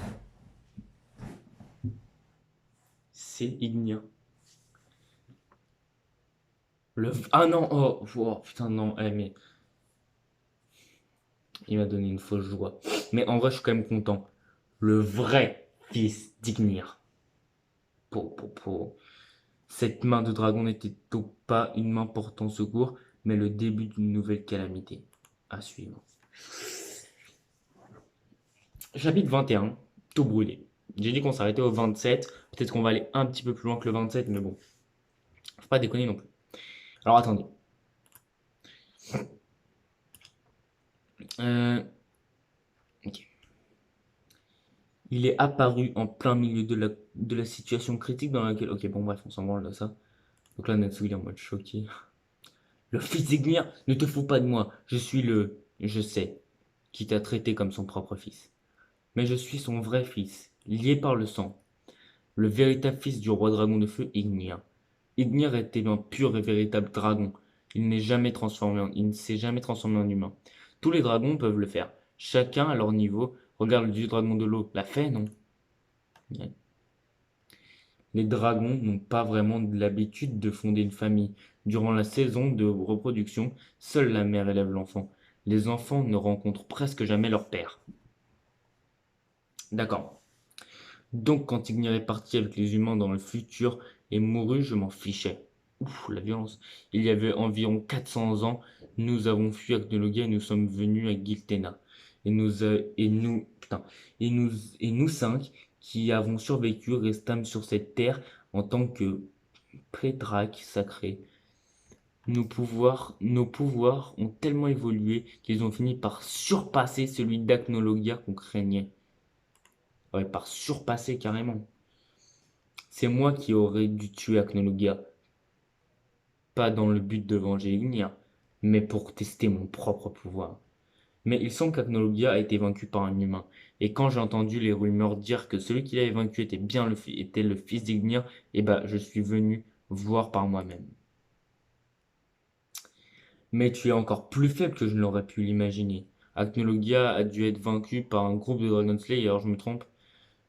A: C'est Ignir. Ah non, oh, oh, putain, non, mais il m'a donné une fausse joie. Mais en vrai, je suis quand même content. Le vrai fils d'Ignir. Po. Cette main de dragon n'était donc pas une main portant secours, mais le début d'une nouvelle calamité. À suivre. Chapitre 21, tout brûlé. J'ai dit qu'on s'arrêtait au 27. Peut-être qu'on va aller un petit peu plus loin que le 27, mais bon, faut pas déconner non plus. Alors attendez. Euh, ok. Il est apparu en plein milieu de la situation critique dans laquelle. Ok, bon, bref, on s'en branle de ça. Donc là, Natsu il est en mode choqué. Le fils d'Ignir, ne te fous pas de moi. Je suis le. Je sais. Qui t'a traité comme son propre fils. Mais je suis son vrai fils, lié par le sang. Le véritable fils du roi dragon de feu, Ignir. Ignir était un pur et véritable dragon. Il ne s'est jamais transformé en humain. Tous les dragons peuvent le faire, chacun à leur niveau. Regarde le dieu dragon de l'eau, l'a fait, non? Ouais. Les dragons n'ont pas vraiment l'habitude de fonder une famille. Durant la saison de reproduction, seule la mère élève l'enfant. Les enfants ne rencontrent presque jamais leur père. D'accord. Donc quand Ignir est parti avec les humains dans le futur et mourut, je m'en fichais. Ouf, la violence. Il y avait environ 400 ans, nous avons fui Agnologia et nous sommes venus à Giltena. Putain, et nous cinq qui avons survécu restâmes sur cette terre en tant que prédraques sacrés. Nos pouvoirs ont tellement évolué qu'ils ont fini par surpasser celui d'Agnologia qu'on craignait. Ouais, par surpasser carrément. C'est moi qui aurais dû tuer Agnologia, pas dans le but de venger Ignia, mais pour tester mon propre pouvoir. Mais il semble qu'Agnologia a été vaincu par un humain, et quand j'ai entendu les rumeurs dire que celui qui l'avait vaincu était bien était le fils d'Ignia, eh ben je suis venu voir par moi-même. Mais tu es encore plus faible que je ne l'aurais pu l'imaginer. Agnologia a dû être vaincu par un groupe de Dragon Slayer, alors je me trompe.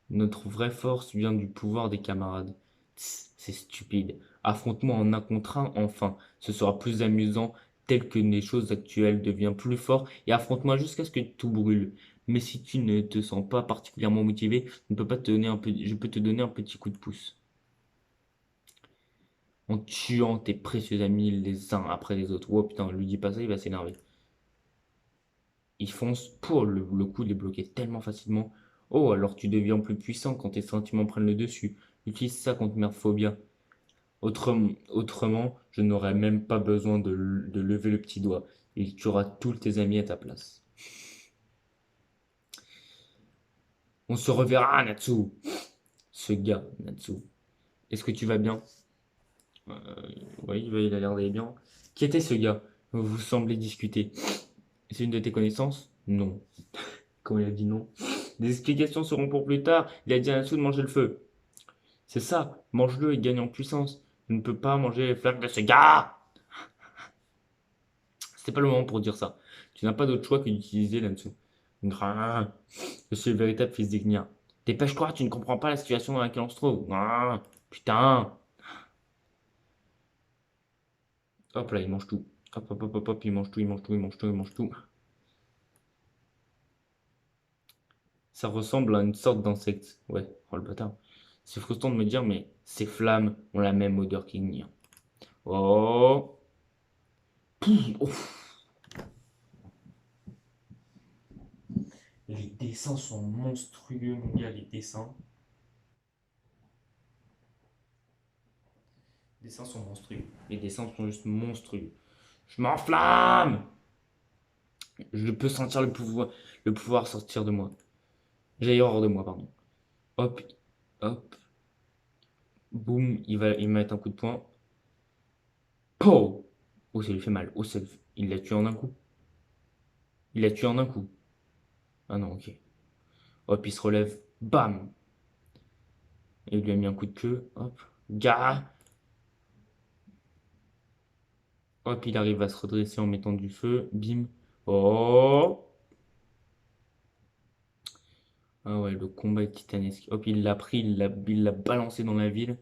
A: Notre vraie force vient du pouvoir des camarades. Tss, c'est stupide. Affronte-moi en un contre un, enfin. Ce sera plus amusant, tel que les choses actuelles deviennent plus fort, et affronte-moi jusqu'à ce que tout brûle. Mais si tu ne te sens pas particulièrement motivé, je peux te donner un petit coup de pouce. En tuant tes précieux amis les uns après les autres. Oh putain, lui dis pas ça, il va s'énerver. Il fonce pour le coup de les bloquer tellement facilement. Oh, alors tu deviens plus puissant quand tes sentiments prennent le dessus. Utilise ça contre Merdphobia. Autrement, je n'aurais même pas besoin de lever le petit doigt. Et tu auras tous tes amis à ta place. On se reverra, Natsu. Ce gars, Natsu. Est-ce que tu vas bien? Oui, il a l'air d'aller bien. Qui était ce gars? Vous semblez discuter. C'est une de tes connaissances? Non. Quand il a dit non. Des explications seront pour plus tard. Il a dit à Natsu de manger le feu. C'est ça, mange-le et gagne en puissance. Je ne peux pas manger les flammes de ce gars. C'était pas le moment pour dire ça. Tu n'as pas d'autre choix que d'utiliser là-dessous. Grin. Je suis le véritable fils d'Ignia. Dépêche-toi, tu ne comprends pas la situation dans laquelle on se trouve. Grin. Putain. Hop là, il mange tout. Hop, hop, hop, hop, hop, il mange tout, il mange tout, il mange tout, il mange tout. Ça ressemble à une sorte d'insecte. Ouais, oh le bâtard. C'est frustrant de me dire, mais ces flammes ont la même odeur qu'Ignia. Oh. Pouf. Ouf. Les dessins sont monstrueux, mon gars, les dessins. Les dessins sont monstrueux. Les dessins sont juste monstrueux. Je m'enflamme. Je peux sentir le pouvoir sortir de moi. J'ai horreur de moi, pardon. Hop, hop, boum, il va mettre un coup de poing. Oh, oh, ça lui fait mal. Oh, il l'a tué en un coup. Il l'a tué en un coup. Ah non, ok. Hop, il se relève. Bam. Et il lui a mis un coup de queue. Hop. Gars. Hop, il arrive à se redresser en mettant du feu. Bim. Oh. Ah ouais, le combat est titanesque. Hop, il l'a pris, il l'a balancé dans la ville.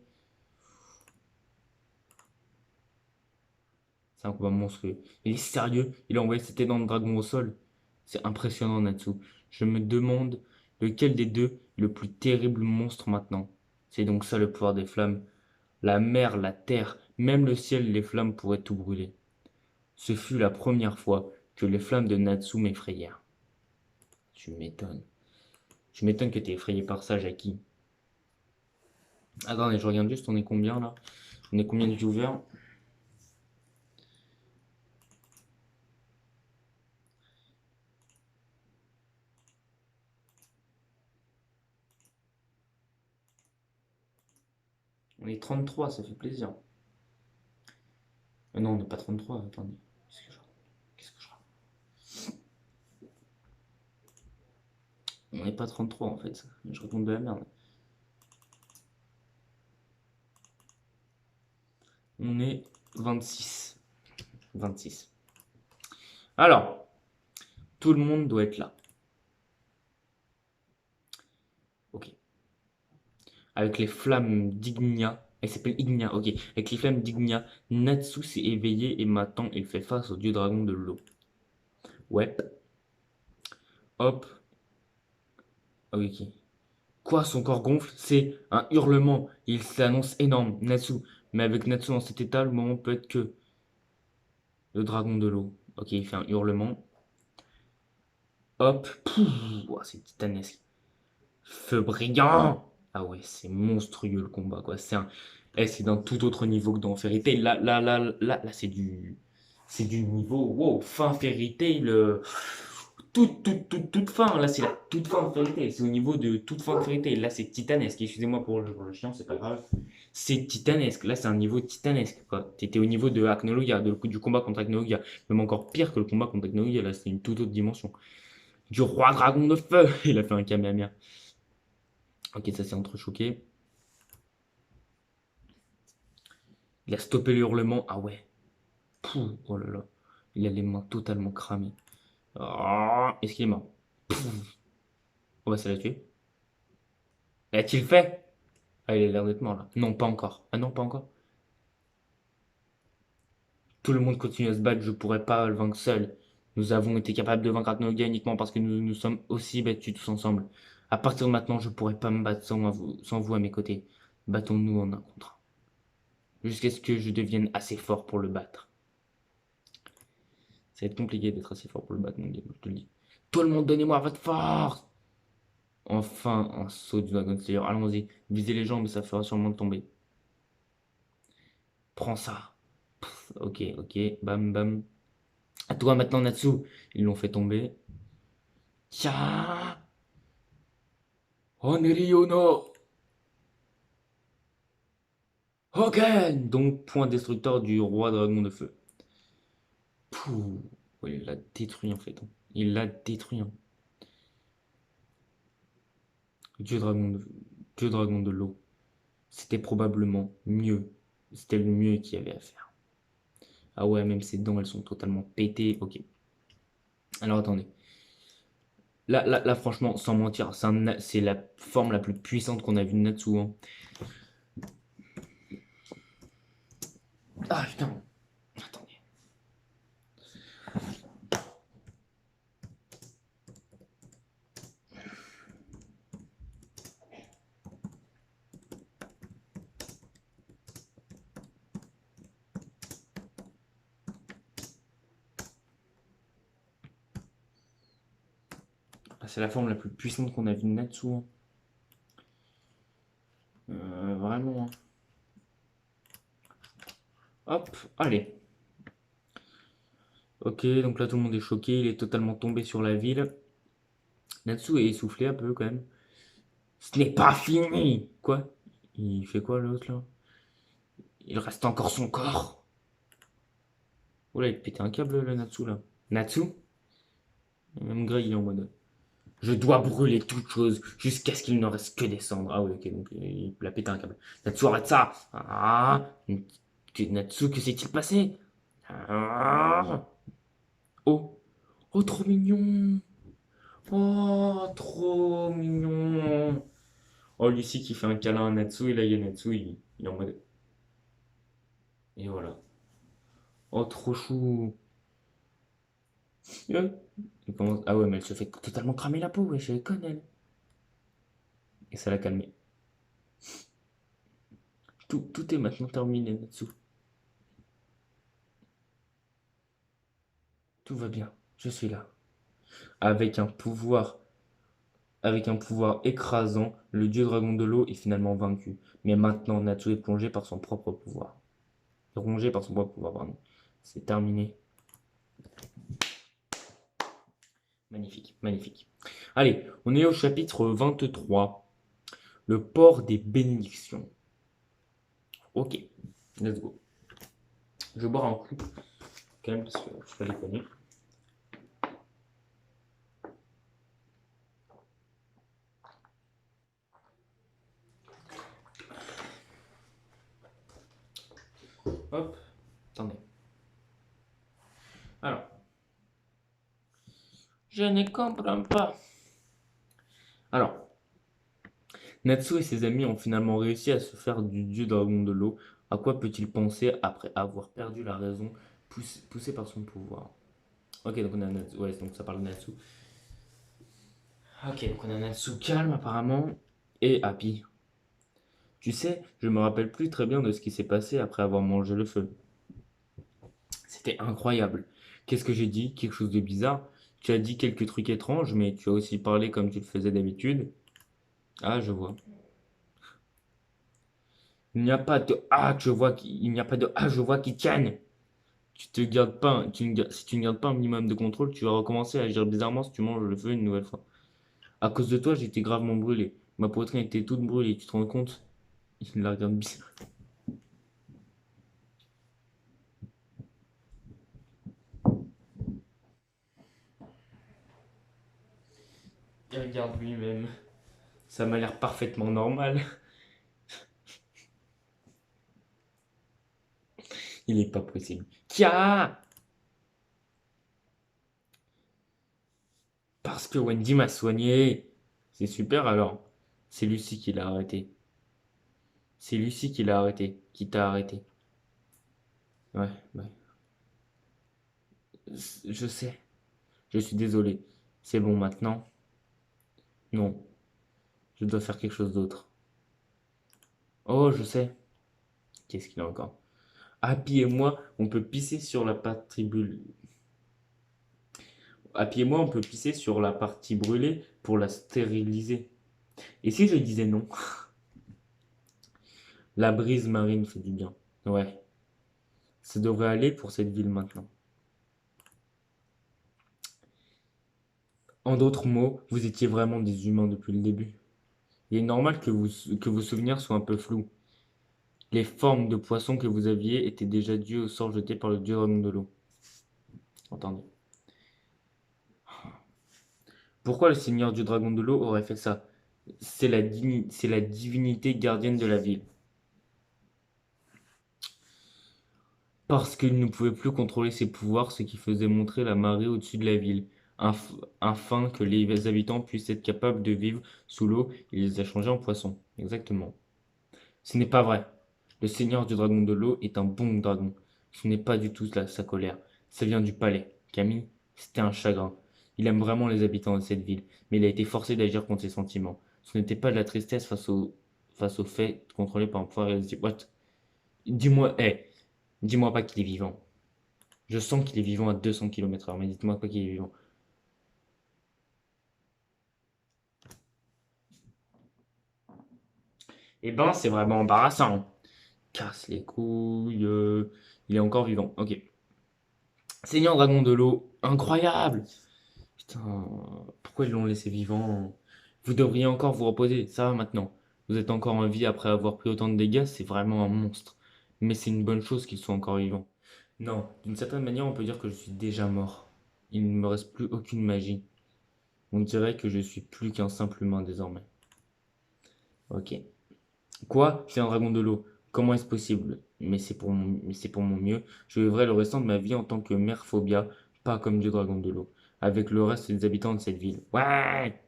A: C'est un combat monstrueux. Il est sérieux, il a envoyé ses dans le dragon au sol. C'est impressionnant, Natsu. Je me demande lequel des deux est le plus terrible monstre maintenant. C'est donc ça le pouvoir des flammes. La mer, la terre, même le ciel, les flammes pourraient tout brûler. Ce fut la première fois que les flammes de Natsu m'effrayèrent. Tu m'étonnes. Tu m'étonnes que t'es effrayé par ça, Jackie. Attendez, je regarde juste, on est combien là? On est combien de viewers? On est 33, ça fait plaisir. Non, on n'est pas 33, attendez. Qu'est-ce que je raconte? On n'est pas 33 en fait. Je raconte de la merde. On est 26. 26. Alors, tout le monde doit être là. Ok. Avec les flammes d'Ignia. Elle s'appelle Ignia, ok. Avec les flammes d'Ignia, Natsu s'est éveillé et maintenant il fait face au dieu dragon de l'eau. Ouais. Hop. Ok. Quoi, son corps gonfle? C'est un hurlement. Il s'annonce énorme. Natsu, Mais avec Natsu en cet état, le moment peut être que le dragon de l'eau. Ok, il fait un hurlement. Hop. Ouah, c'est titanesque. Feu brillant. Ah ouais, c'est monstrueux le combat, quoi. C'est d'un tout autre niveau que dans Fairy Tail. Là, c'est du niveau. Wow, fin Fairy Tail. Toute fin. Là, c'est la toute fin de Fairy Tail. C'est au niveau de toute fin de Fairy Tail. Là, c'est titanesque. Excusez-moi pour le chien, c'est pas grave. C'est titanesque. Là, c'est un niveau titanesque, quoi. T'étais au niveau de Acnologia, du combat contre Acnologia. Même encore pire que le combat contre Acnologia. Là, c'est une toute autre dimension. Du roi dragon de feu. Il a fait un Kamehameha. Ok, ça s'est entrechoqué. Il a stoppé le hurlement. Ah ouais. Pouh, oh là là. Il a les mains totalement cramées. Ah, est-ce qu'il est mort? Oh bah ça l'a tué. L'a-t-il fait? Ah, il a l'air d'être mort là. Non, pas encore. Ah non, pas encore. Tout le monde continue à se battre. Je pourrais pas le vaincre seul. Nous avons été capables de vaincre Atnoga uniquement parce que nous nous sommes aussi battus tous ensemble. À partir de maintenant, je pourrais pas me battre sans vous à mes côtés. Battons-nous en un contre un. Jusqu'à ce que je devienne assez fort pour le battre. Ça va être compliqué d'être assez fort pour le battre, mon gars, je te le dis. Tout le monde, donnez-moi votre force! Enfin, un saut du Dragon Slayer. Allons-y, visez les jambes, ça fera sûrement tomber. Prends ça. Ok, ok, bam, bam. À toi maintenant, Natsu. Ils l'ont fait tomber. Tcha! Onryo no Hoken! Donc, point destructeur du roi dragon de feu. Pouh. Ouais, il l'a détruit en fait. Il l'a détruit. Hein. Dieu dragon de, Dieu dragon de l'eau. C'était probablement mieux. C'était le mieux qu'il y avait à faire. Ah ouais, même ses dents, elles sont totalement pétées. Ok. Alors attendez. Là, franchement, sans mentir, c'est la forme la plus puissante qu'on a vue de Natsu. Hein. Ah putain. Attendez. Ah, c'est la forme la plus puissante qu'on a vue de Natsu. Hein. Vraiment. Hein. Hop, allez. Ok, donc là tout le monde est choqué. Il est totalement tombé sur la ville. Natsu est essoufflé un peu quand même. Ce n'est pas fini! Quoi? Il fait quoi l'autre là? Il reste encore son corps. Oh là, il pétait un câble le Natsu là. Natsu? Même Grey il est en mode. Je dois brûler toute chose jusqu'à ce qu'il ne reste que des cendres. Ah oui, ok, donc il a pété un câble. Natsu, arrête ça! Ah! Natsu, que s'est-il passé? Ah! Oh! Oh, trop mignon! Oh, trop mignon! Oh, Lucie qui fait un câlin à Natsu, et là, il y a Natsu, il est en mode. Et voilà. Oh, trop chou! Il commence... Ah ouais, mais elle se fait totalement cramer la peau, wesh, elle est conne, elle. Et ça l'a calmé. Tout est maintenant terminé, Natsu. Tout va bien, je suis là. Avec un pouvoir, avec un pouvoir écrasant, le dieu dragon de l'eau est finalement vaincu. Mais maintenant, Natsu est plongé par son propre pouvoir. Rongé par son propre pouvoir, pardon. C'est terminé. Magnifique, magnifique. Allez, on est au chapitre 23. Le port des bénédictions. Ok, let's go. Je vais boire un coup, quand même, parce que je suis pas déconner. Hop, attendez. Alors, je ne comprends pas. Alors, Natsu et ses amis ont finalement réussi à se faire du dieu dragon de l'eau. À quoi peut-il penser après avoir perdu la raison, poussé par son pouvoir? Ok, donc on a Natsu. Ouais, donc ça parle de Natsu. Ok, donc on a Natsu calme apparemment. Et Happy. Tu sais, je me rappelle plus très bien de ce qui s'est passé après avoir mangé le feu. C'était incroyable. Qu'est-ce que j'ai dit? Quelque chose de bizarre. Tu as dit quelques trucs étranges, mais tu as aussi parlé comme tu le faisais d'habitude. Ah, je vois. Il n'y a pas de ah, je vois qu'il n'y a pas de ah, je vois qui tienne. Tu te gardes pas, si tu ne gardes pas un minimum de contrôle, tu vas recommencer à agir bizarrement si tu manges le feu une nouvelle fois. À cause de toi, j'étais gravement brûlé. Ma poitrine était toute brûlée, tu te rends compte? Il la regarde bizarre. Il regarde lui-même. Ça m'a l'air parfaitement normal. Il n'est pas possible. Kia! Parce que Wendy m'a soigné. C'est super alors. C'est Lucie qui l'a arrêté. C'est Lucie qui l'a arrêté. Qui t'a arrêté. Ouais, ouais. Je sais. Je suis désolé. C'est bon maintenant. Non. Je dois faire quelque chose d'autre. Oh, je sais. Qu'est-ce qu'il a encore? Happy et moi, on peut pisser sur la partie brûlée. Happy et moi, on peut pisser sur la partie brûlée pour la stériliser. Et si je disais non? La brise marine fait du bien. Ouais. Ça devrait aller pour cette ville maintenant. En d'autres mots, vous étiez vraiment des humains depuis le début. Il est normal que vos souvenirs soient un peu flous. Les formes de poissons que vous aviez étaient déjà dues au sort jeté par le dieu dragon de l'eau. Entendez. Pourquoi le seigneur du dragon de l'eau aurait fait ça? C'est la divinité gardienne de la ville. Parce qu'il ne pouvait plus contrôler ses pouvoirs, ce qui faisait monter la marée au-dessus de la ville. Afin que les habitants puissent être capables de vivre sous l'eau, il les a changés en poissons. Exactement. Ce n'est pas vrai. Le seigneur du dragon de l'eau est un bon dragon. Ce n'est pas du tout sa colère. Ça vient du palais. Camille, c'était un chagrin. Il aime vraiment les habitants de cette ville, mais il a été forcé d'agir contre ses sentiments. Ce n'était pas de la tristesse face au fait contrôlé par un pouvoir irrésistible. What? Dis-moi, dis-moi pas qu'il est vivant. Je sens qu'il est vivant à 200 km/h, mais dites-moi pas qu'il est vivant. Eh ben, c'est vraiment embarrassant. Casse les couilles. Il est encore vivant. Ok. Seigneur Dragon de l'eau, incroyable! Putain, pourquoi ils l'ont laissé vivant? Vous devriez encore vous reposer, ça va maintenant. Vous êtes encore en vie après avoir pris autant de dégâts, c'est vraiment un monstre. Mais c'est une bonne chose qu'il soit encore vivant. Non, d'une certaine manière, on peut dire que je suis déjà mort. Il ne me reste plus aucune magie. On dirait que je suis plus qu'un simple humain désormais. Ok. Quoi? C'est un dragon de l'eau. Comment est-ce possible? Mais c'est pour mon mieux. Je vivrai le restant de ma vie en tant que mère phobia, pas comme dieu dragon de l'eau, avec le reste des habitants de cette ville. Ouais!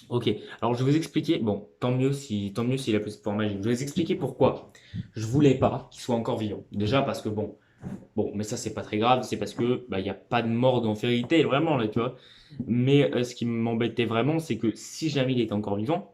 A: Ok. Alors je vais vous expliquer. Bon, tant mieux s'il a plus de pouvoir magique. Je vais vous expliquer pourquoi je voulais pas qu'il soit encore vivant. Déjà parce que bon, mais ça c'est pas très grave. C'est parce que bah il y a pas de mort dans Fairy Tail vraiment là, tu vois. Mais ce qui m'embêtait vraiment, c'est que si jamais il était encore vivant,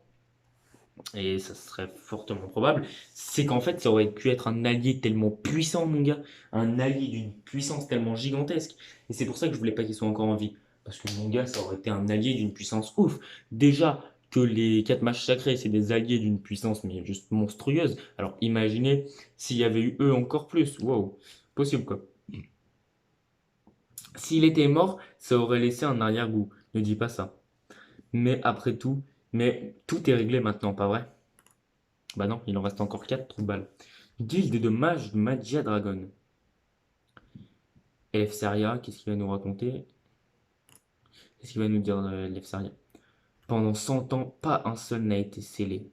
A: et ça serait fortement probable, c'est qu'en fait, ça aurait pu être un allié tellement puissant, mon gars, un allié d'une puissance tellement gigantesque. Et c'est pour ça que je voulais pas qu'il soit encore en vie. Parce que mon gars, ça aurait été un allié d'une puissance ouf. Déjà que les 4 mages sacrés, c'est des alliés d'une puissance, mais juste monstrueuse. Alors imaginez s'il y avait eu eux encore plus. Wow, possible quoi. S'il était mort, ça aurait laissé un arrière-goût. Ne dis pas ça. Mais après tout, mais tout est réglé maintenant, pas vrai? Bah non, il en reste encore 4 balles. Guilde de mages de Magia Dragon. Elefsaria, qu'est-ce qu'il va nous raconter? Qu'est-ce qu'il va nous dire Elefsaria? Pendant 100 ans, pas un seul n'a été scellé.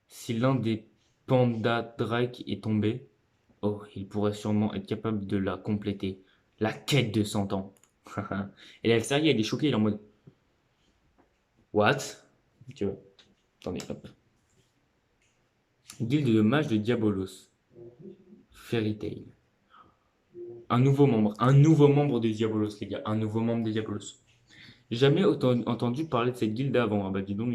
A: Si l'un des pandas Drake est tombé, oh, il pourrait sûrement être capable de la compléter. La quête de 100 ans. Et Elefsaria, il est choqué, il est en mode What? Tu vois, attendez, hop. Guilde de mages de Diabolos. Fairy Tail. Un nouveau membre de Diabolos, les gars, un nouveau membre de Diabolos. Jamais entendu parler de cette guilde avant. Ah bah dis donc,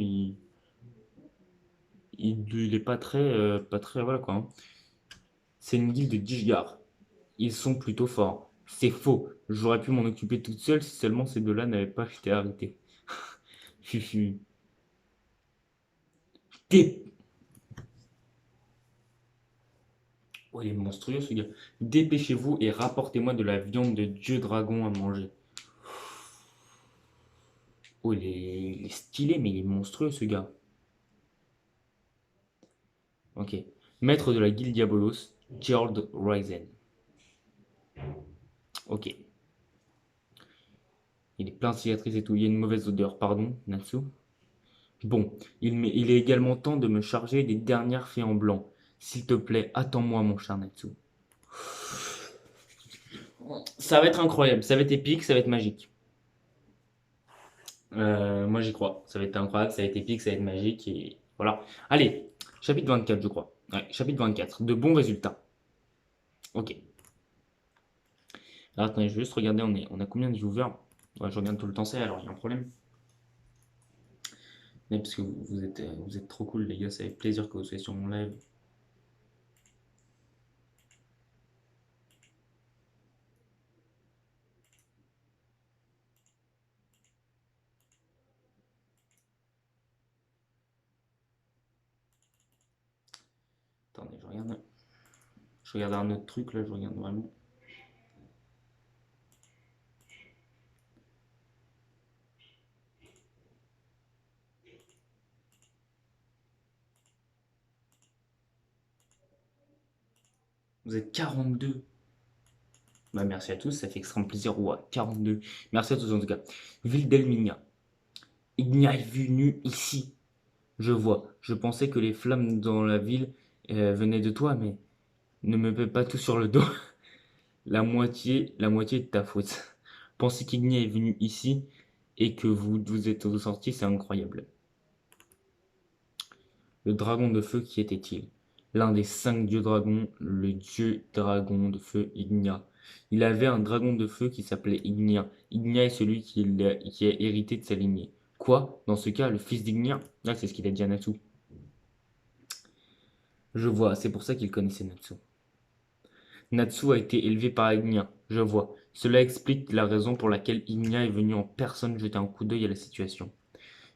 A: il est pas très, voilà quoi, hein. C'est une guilde de Dishgar. Ils sont plutôt forts. C'est faux. J'aurais pu m'en occuper toute seule si seulement ces deux-là n'avaient pas été arrêtés. Fufu. Dé- Oh, il est monstrueux ce gars. Dépêchez-vous et rapportez-moi de la viande de dieu dragon à manger. Oh, il est stylé, mais il est monstrueux ce gars. Ok. Maître de la guilde Diabolos, Gerald Ryzen. Ok. Il est plein de cicatrices et tout. Il y a une mauvaise odeur, pardon, Natsu. Bon, il est également temps de me charger des dernières fées en blanc. S'il te plaît, attends-moi, mon cher Natsu. Ça va être incroyable, ça va être épique, ça va être magique. Moi j'y crois. Ça va être incroyable, ça va être épique, ça va être magique et voilà. Allez, chapitre 24, je crois. Ouais, chapitre 24. De bons résultats. Ok. Alors attendez, je vais juste regarder, on a combien de viewers? Ouais, je regarde tout le temps ça, alors il y a un problème. Mais parce que vous êtes trop cool, les gars, ça fait plaisir que vous soyez sur mon live. Attendez, je regarde un autre truc là, je regarde vraiment. Vous êtes 42. Bah, merci à tous, ça fait extrêmement plaisir. Ouais, 42. Merci à tous en tout cas. Ville d'Elminia. Igna est venu ici. Je vois. Je pensais que les flammes dans la ville venaient de toi, mais ne me paie pas tout sur le dos. La moitié est de ta faute. Penser qu'Ignia est venu ici et que vous êtes sortis, c'est incroyable. Le dragon de feu, qui était-il? L'un des 5 dieux dragons, le dieu dragon de feu Ignia. Il avait un dragon de feu qui s'appelait Ignia. Ignia est celui qui a hérité de sa lignée. Quoi? Dans ce cas, le fils d'Ignia? Ah, c'est ce qu'il a dit à Natsu. Je vois, c'est pour ça qu'il connaissait Natsu. Natsu a été élevé par Ignia, je vois. Cela explique la raison pour laquelle Ignia est venu en personne jeter un coup d'œil à la situation.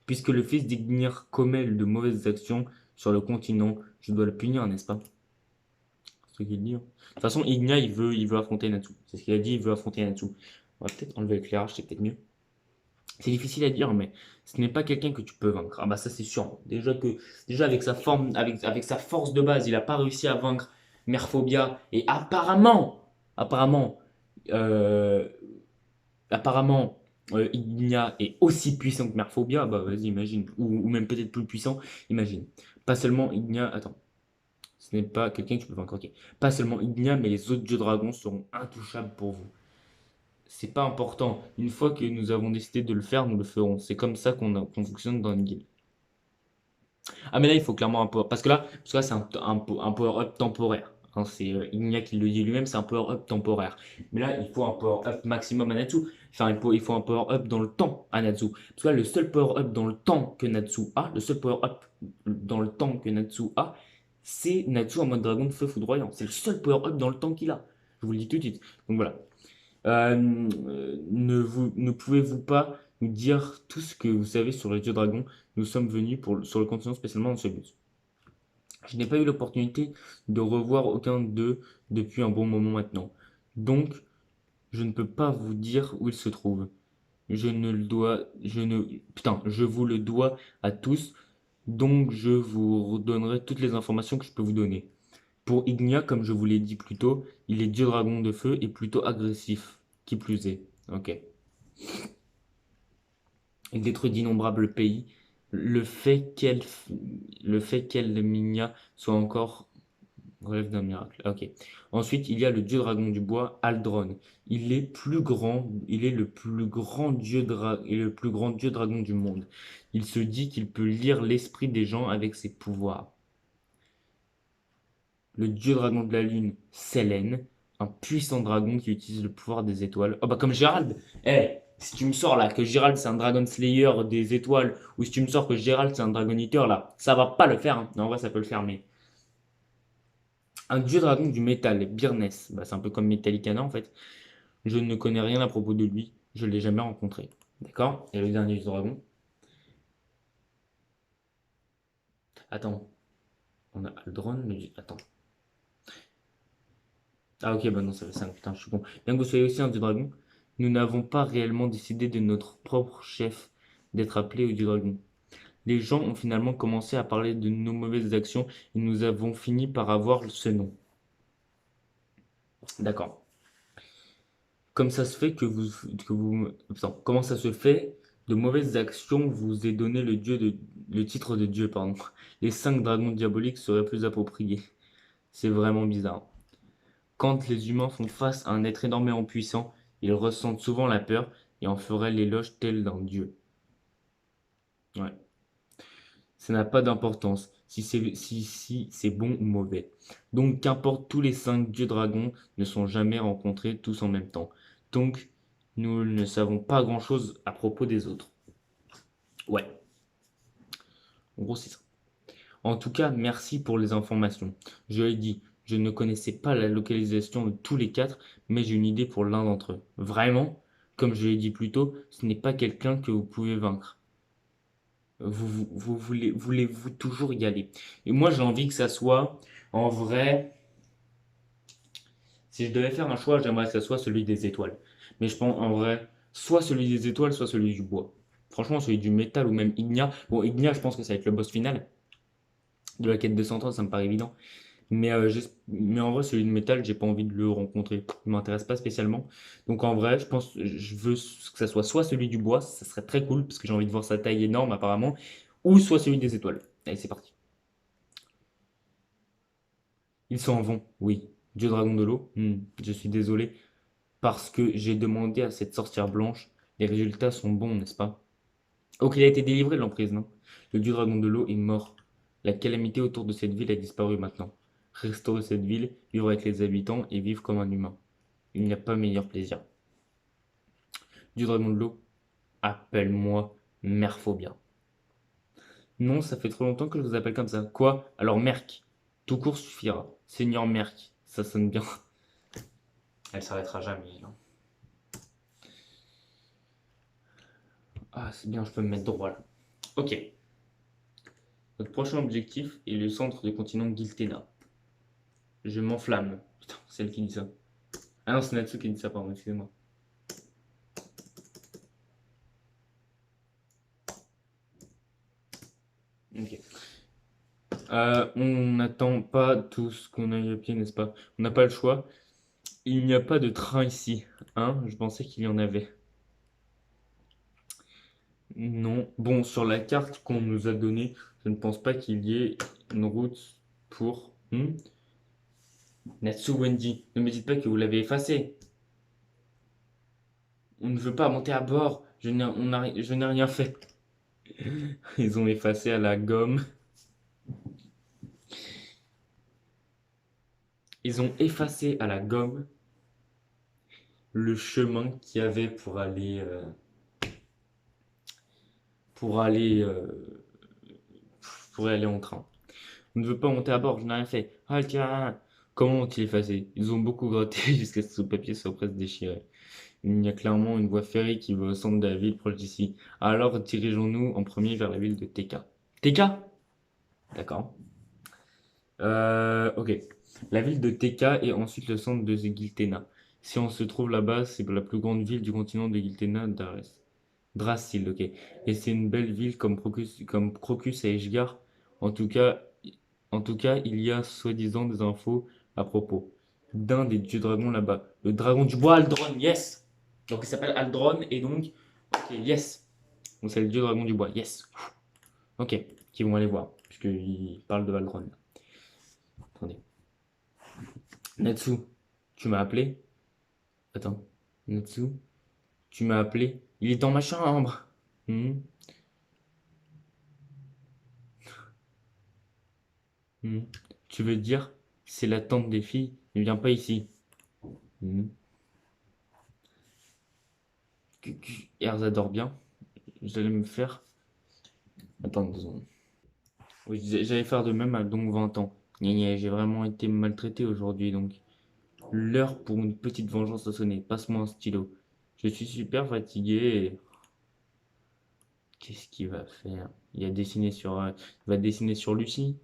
A: Puisque le fils d'Ignir commet de mauvaises actions sur le continent, je dois le punir, n'est-ce pas? C'est ce qu'il dit, hein. De toute façon, Ignia, il veut affronter Natsu. C'est ce qu'il a dit, il veut affronter Natsu. On va peut-être enlever l'éclairage, c'est peut-être mieux. C'est difficile à dire, mais ce n'est pas quelqu'un que tu peux vaincre. Ah bah ça c'est sûr. Déjà avec sa forme, avec sa force de base, il n'a pas réussi à vaincre Merphobia. Et apparemment, euh, apparemment, Ignia est aussi puissant que Merphobia. Bah vas-y, imagine. Ou même peut-être plus puissant, imagine. Pas seulement Ignia, attends. Ce n'est pas quelqu'un que tu peux vaincre, ok. Pas seulement Ignia, mais les autres dieux dragons seront intouchables pour vous. C'est pas important. Une fois que nous avons décidé de le faire, nous le ferons. C'est comme ça qu'on fonctionne dans une guilde. Ah, mais là, il faut clairement un power. Parce que là c'est un power-up temporaire. Hein, c'est Ignia qui le dit lui-même, c'est un power-up temporaire. Mais là, il faut un power-up maximum à Natsu. Enfin, il faut un power-up dans le temps à Natsu. Parce que là, le seul power-up dans le temps que Natsu a, le seul power-up dans le temps que Natsu a, c'est Natsu en mode dragon de feu foudroyant. C'est le seul power-up dans le temps qu'il a. Je vous le dis tout de suite. Donc voilà. Ne pouvez-vous pas nous dire tout ce que vous savez sur les dieux dragons? Nous sommes venus sur le continent spécialement dans ce but. Je n'ai pas eu l'opportunité de revoir aucun d'eux depuis un bon moment maintenant. Donc, je ne peux pas vous dire où ils se trouvent. Je vous le dois à tous, donc je vous donnerai toutes les informations que je peux vous donner. Pour Ignia, comme je vous l'ai dit plus tôt, il est dieu dragon de feu et plutôt agressif, qui plus est. Ok. Il détruit d'innombrables pays. Le fait qu'elle, le fait qu'elle, Minia, soit encore relève d'un miracle. Ok. Ensuite, il y a le dieu dragon du bois, Aldron. Il est le plus grand et le plus grand dieu dragon du monde. Il se dit qu'il peut lire l'esprit des gens avec ses pouvoirs. Le dieu dragon de la lune, Selene, un puissant dragon qui utilise le pouvoir des étoiles. Oh bah comme Gérald. Eh, Si tu me sors là que Gérald c'est un Dragon Slayer des étoiles, ou si tu me sors que Gérald c'est un Dragon Eater là, ça va pas le faire, hein. Non, en vrai, ça peut le faire, mais. Un dieu dragon du métal, Byrness, bah, c'est un peu comme Metallicana en fait. Je ne connais rien à propos de lui, je ne l'ai jamais rencontré. D'accord. Et le dernier dieu dragon. Attends, on a Aldron, mais. Attends. Ah ok, bah non, ça fait 5, putain, je suis con. Bien que vous soyez aussi un dieu dragon, nous n'avons pas réellement décidé de notre propre chef d'être appelé au dieu dragon. Les gens ont finalement commencé à parler de nos mauvaises actions et nous avons fini par avoir ce nom. D'accord. Comme ça se fait Attends, comment ça se fait de mauvaises actions vous est donné le titre de Dieu, pardon. Les 5 dragons diaboliques seraient plus appropriés. C'est vraiment bizarre. Quand les humains font face à un être énormément puissant, ils ressentent souvent la peur et en feraient l'éloge tel d'un dieu. Ouais. Ça n'a pas d'importance si c'est bon ou mauvais. Donc qu'importe, tous les 5 dieux dragons ne sont jamais rencontrés tous en même temps. Donc nous ne savons pas grand-chose à propos des autres. Ouais, en gros c'est ça. En tout cas, merci pour les informations. Je l'ai dit, je ne connaissais pas la localisation de tous les 4, mais j'ai une idée pour l'un d'entre eux. Vraiment, comme je l'ai dit plus tôt, ce n'est pas quelqu'un que vous pouvez vaincre. Voulez-vous toujours y aller? Et moi, j'ai envie que ça soit, en vrai, si je devais faire un choix, j'aimerais que ça soit celui des étoiles. Mais je pense, en vrai, soit celui des étoiles, soit celui du bois. Franchement, celui du métal ou même Ignia. Bon, Ignia, je pense que ça va être le boss final de la quête de 130, ça me paraît évident. Mais en vrai, celui de métal, j'ai pas envie de le rencontrer. Il m'intéresse pas spécialement. Donc en vrai, je pense, je veux que ça soit soit celui du bois, ça serait très cool, parce que j'ai envie de voir sa taille énorme apparemment, ou soit celui des étoiles. Allez, c'est parti. Ils s'en vont, oui. Dieu dragon de l'eau, je suis désolé, parce que j'ai demandé à cette sorcière blanche. Les résultats sont bons, n'est-ce pas? Ok, il a été délivré de l'emprise, non? Le dieu dragon de l'eau est mort. La calamité autour de cette ville a disparu maintenant. Restaurer cette ville, vivre avec les habitants et vivre comme un humain. Il n'y a pas meilleur plaisir. Dieu dragon de l'eau, appelle-moi Merphobia. Non, ça fait trop longtemps que je vous appelle comme ça. Quoi? Alors Merc. Tout court suffira. Seigneur Merc. Ça sonne bien. Elle s'arrêtera jamais, là. Ah, c'est bien, je peux me mettre droit là. Ok. Notre prochain objectif est le centre du continent Giltena. Je m'enflamme. Putain, c'est elle qui dit ça. Ah non, c'est Natsu qui dit ça, pardon, excusez-moi. Ok. On n'attend pas tous qu'on aille à pied, n'est-ce pas? On n'a pas le choix. Il n'y a pas de train ici. Hein? Je pensais qu'il y en avait. Non. Bon, sur la carte qu'on nous a donnée, je ne pense pas qu'il y ait une route pour. Natsu Wendy, ne me dites pas que vous l'avez effacé. On ne veut pas monter à bord. Je n'ai rien fait. Ils ont effacé à la gomme. Ils ont effacé à la gomme le chemin qu'il y avait pour aller, pour aller en train. On ne veut pas monter à bord, je n'ai rien fait. Ah tiens, comment ont-ils effacé? Ils ont beaucoup gratté jusqu'à ce que le papier soit presque déchiré. Il y a clairement une voie ferrée qui va au centre de la ville proche d'ici. Alors dirigeons-nous en premier vers la ville de TK. TK? D'accord. Ok. La ville de TK et ensuite le centre de Giltena. Si on se trouve là-bas, c'est la plus grande ville du continent de Giltena, Drasil, ok. Et c'est une belle ville comme Crocus et Ishgard. En tout cas, en tout cas, il y a soi-disant des infos à propos d'un des dieux dragons là-bas. Le dragon du bois, Aldron, yes! Donc il s'appelle Aldron et donc, ok, yes. Donc c'est le dieu dragon du bois, yes. Ok, qui vont aller voir, puisqu'il parle de Aldron. Attendez. Natsu, tu m'as appelé? Attends. Natsu, tu m'as appelé? Il est dans ma chambre. Hmm, hmm. Tu veux dire, c'est la tante des filles? Ne viens pas ici. Hmm. Erza dort bien. J'allais me faire. Attends 2 secondes. Oui, j'allais faire de même à donc 20 ans. Gna gna, j'ai vraiment été maltraité aujourd'hui, donc l'heure pour une petite vengeance a sonné. Passe-moi un stylo. Je suis super fatigué. Qu'est-ce qu'il va faire? Il va dessiner sur Lucie.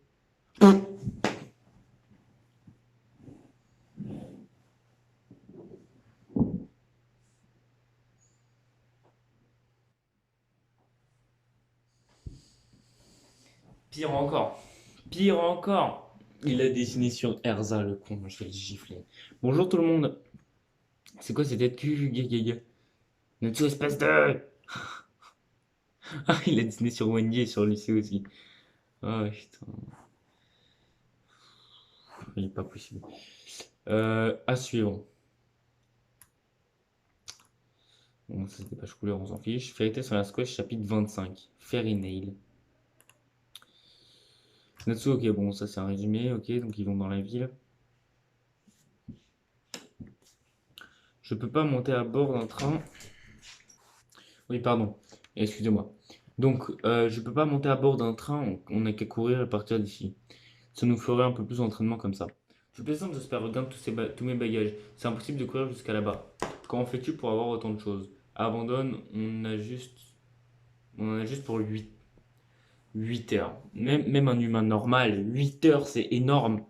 A: Pire encore. Pire encore. Il a dessiné sur Erza, le con. Je vais le gifler. Bonjour tout le monde. C'est quoi cette tête cul, gaga? Natsu, espèce de. Ah, il a dessiné sur Wendy et sur Lucie aussi. Ah, putain. Il est pas possible. À suivre. Bon, ça, c'est des pages couleurs, on s'en fiche. Vérité sur la squash, chapitre 25. Fairy Nail. Natsu, ok, bon, ça c'est un résumé, ok, donc ils vont dans la ville. Je peux pas monter à bord d'un train. Oui, pardon, excusez-moi. Donc, je peux pas monter à bord d'un train, on n'a qu'à courir et partir d'ici. Ça nous ferait un peu plus d'entraînement comme ça. Je plaisante, j'espère, regarde tous mes bagages. C'est impossible de courir jusqu'à là-bas. Comment fais-tu pour avoir autant de choses? Abandonne, on en a juste pour 8 heures. Même un humain normal, 8 heures, c'est énorme.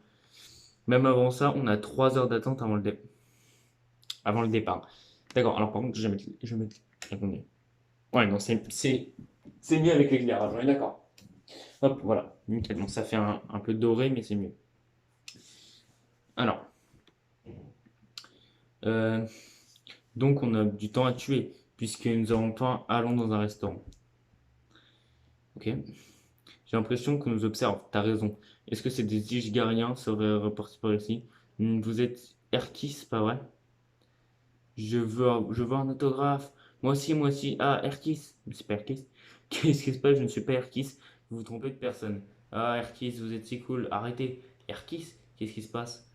A: Même avant ça, on a 3 heures d'attente avant le départ. D'accord, alors par contre, je vais mettre. Attendez. Ouais, non, c'est mieux avec l'éclairage, on est d'accord. Hop, voilà, nickel. Bon, ça fait un peu doré, mais c'est mieux. Alors, euh, donc on a du temps à tuer, puisque nous avons pas allons dans un restaurant. Ok? J'ai l'impression qu'on nous observe. T'as raison. Est-ce que c'est des Ishgariens seraient repartis par ici? Vous êtes Erkis, pas vrai? Je veux un autographe. Moi aussi. Ah, Erkis. Mais c'est pas Erkis. Qu'est-ce qui se passe? Je ne suis pas Erkis. Vous vous trompez de personne. Ah, Erkis, vous êtes si cool. Arrêtez. Erkis? Qu'est-ce qui se passe?